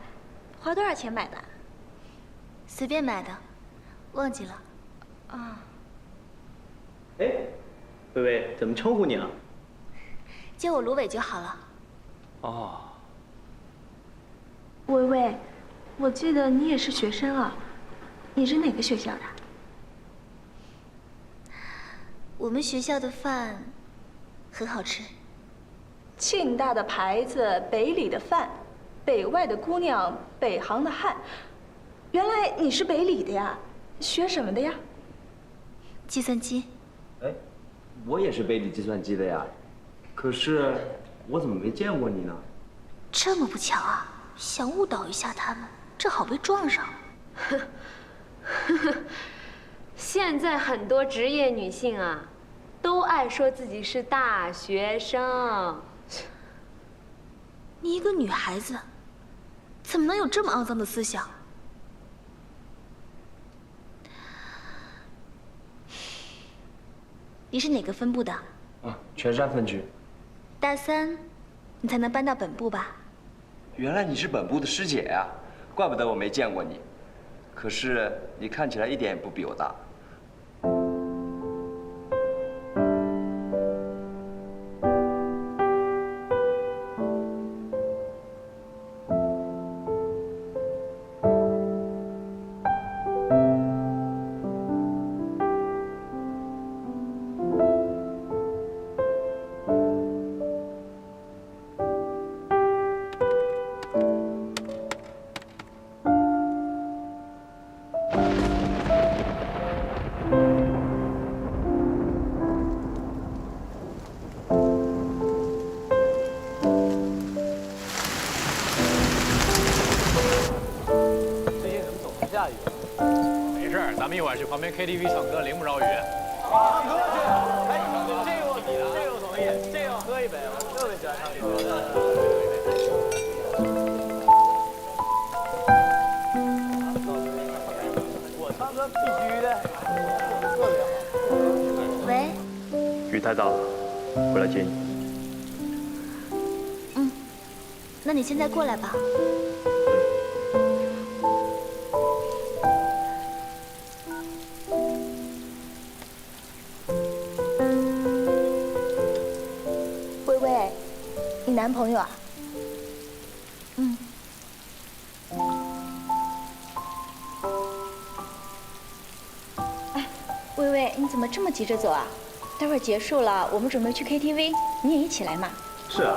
花多少钱买的？随便买的，忘记了。啊。哎，微微，怎么称呼你啊？叫我芦苇就好了。哦。微微，我记得你也是学生啊，你是哪个学校的？我们学校的饭很好吃。庆大的牌子，北里的饭，北外的姑娘，北航的汉。原来你是北理的呀？学什么的呀？计算机。哎，我也是北理计算机的呀，可是我怎么没见过你呢？这么不巧啊！想误导一下他们，正好被撞上。现在很多职业女性啊，都爱说自己是大学生。你一个女孩子，怎么能有这么肮脏的思想？你是哪个分部的？全山分局。大三，你才能搬到本部吧？原来你是本部的师姐呀，怪不得我没见过你。可是你看起来一点也不比我大。没事，咱们一会儿去旁边 KTV 唱歌，淋不着雨。唱歌去！哎，这个我比的，这个我同意，这个我喝一杯，我特别喜欢唱歌。我唱歌必须的，特别好。喂，雨太大了，回来接你。那你现在过来吧。薇薇，你男朋友啊？哎，薇薇，你怎么这么急着走啊？待会儿结束了，我们准备去 KTV， 你也一起来嘛。是啊，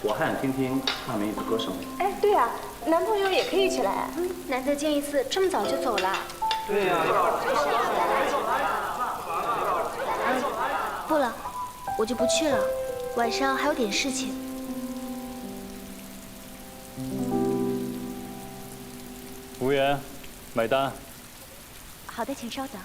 我还想听听大美女的歌声。哎，对啊，男朋友也可以一起来。难得见一次，这么早就走了。对呀。不了，我就不去了，晚上还有点事情。服务员，买单。好的，请稍等。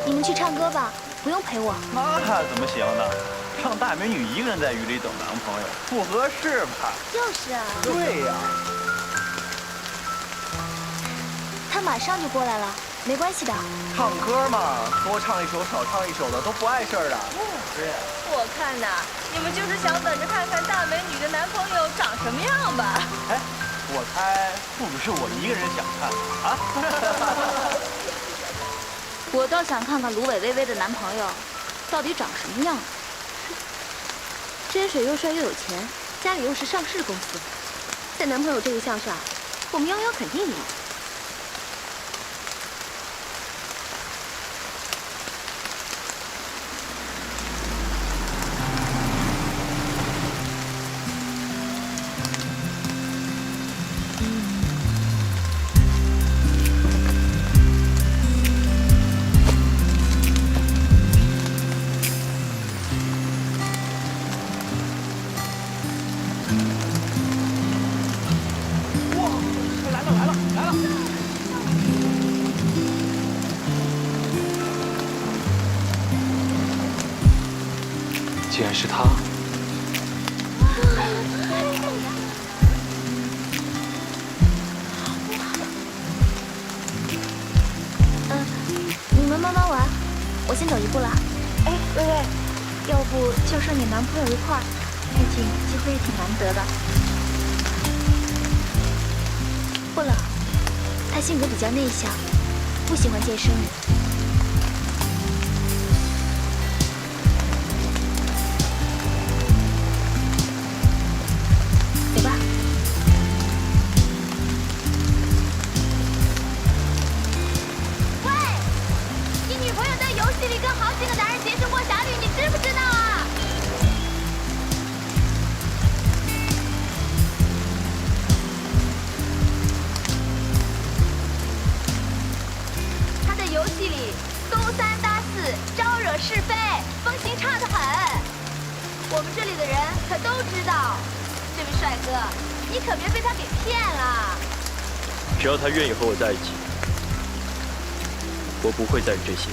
你们去唱歌吧，不用陪我。那怎么行呢？让大美女一个人在雨里等男朋友，不合适吧？就是啊。对呀。他马上就过来了，没关系的。唱歌嘛，多唱一首少唱一首的都不碍事儿的。对。我看呐，你们就是想等着看看大美女的男朋友长什么样吧？哎，我猜不只是我一个人想看啊。我倒想看看芦苇薇薇的男朋友到底长什么样。真水又帅又有钱，家里又是上市公司，在男朋友这一项上，我们泱泱肯定赢。竟然是他！你们慢慢玩，我先走一步了。哎，薇薇，要不叫上你男朋友一块儿，毕竟机会也挺难得的。不了，他性格比较内向，不喜欢见生人。走吧。喂，你女朋友在游戏里跟好几个男人结成过侠侣，你知不知道啊？他都知道。这位帅哥，你可别被他给骗了。只要他愿意和我在一起，我不会在意这些。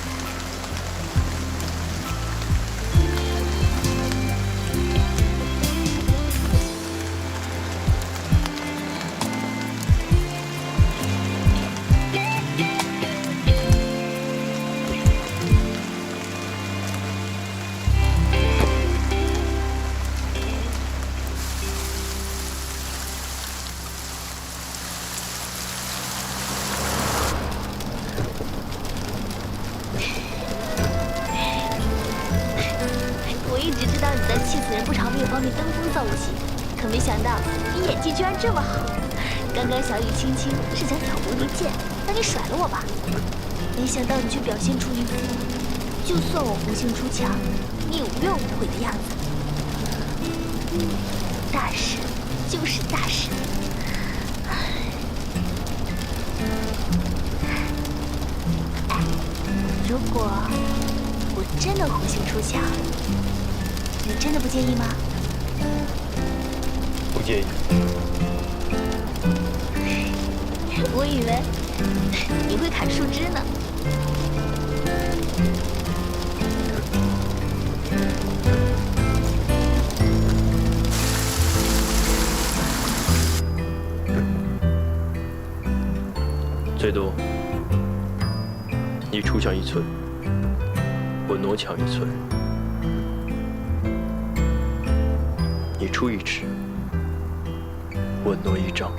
可没想到你演技居然这么好。刚刚小雨轻轻是想挑拨离间，让你甩了我吧？没想到你却表现出一副就算我红杏出墙，你也无怨无悔的样子。大事就是大事。哎，如果我真的红杏出墙，你真的不介意吗？不介意。我以为你会砍树枝呢。最多，你出墙1寸，我挪墙1寸；你出1尺，我挪1丈。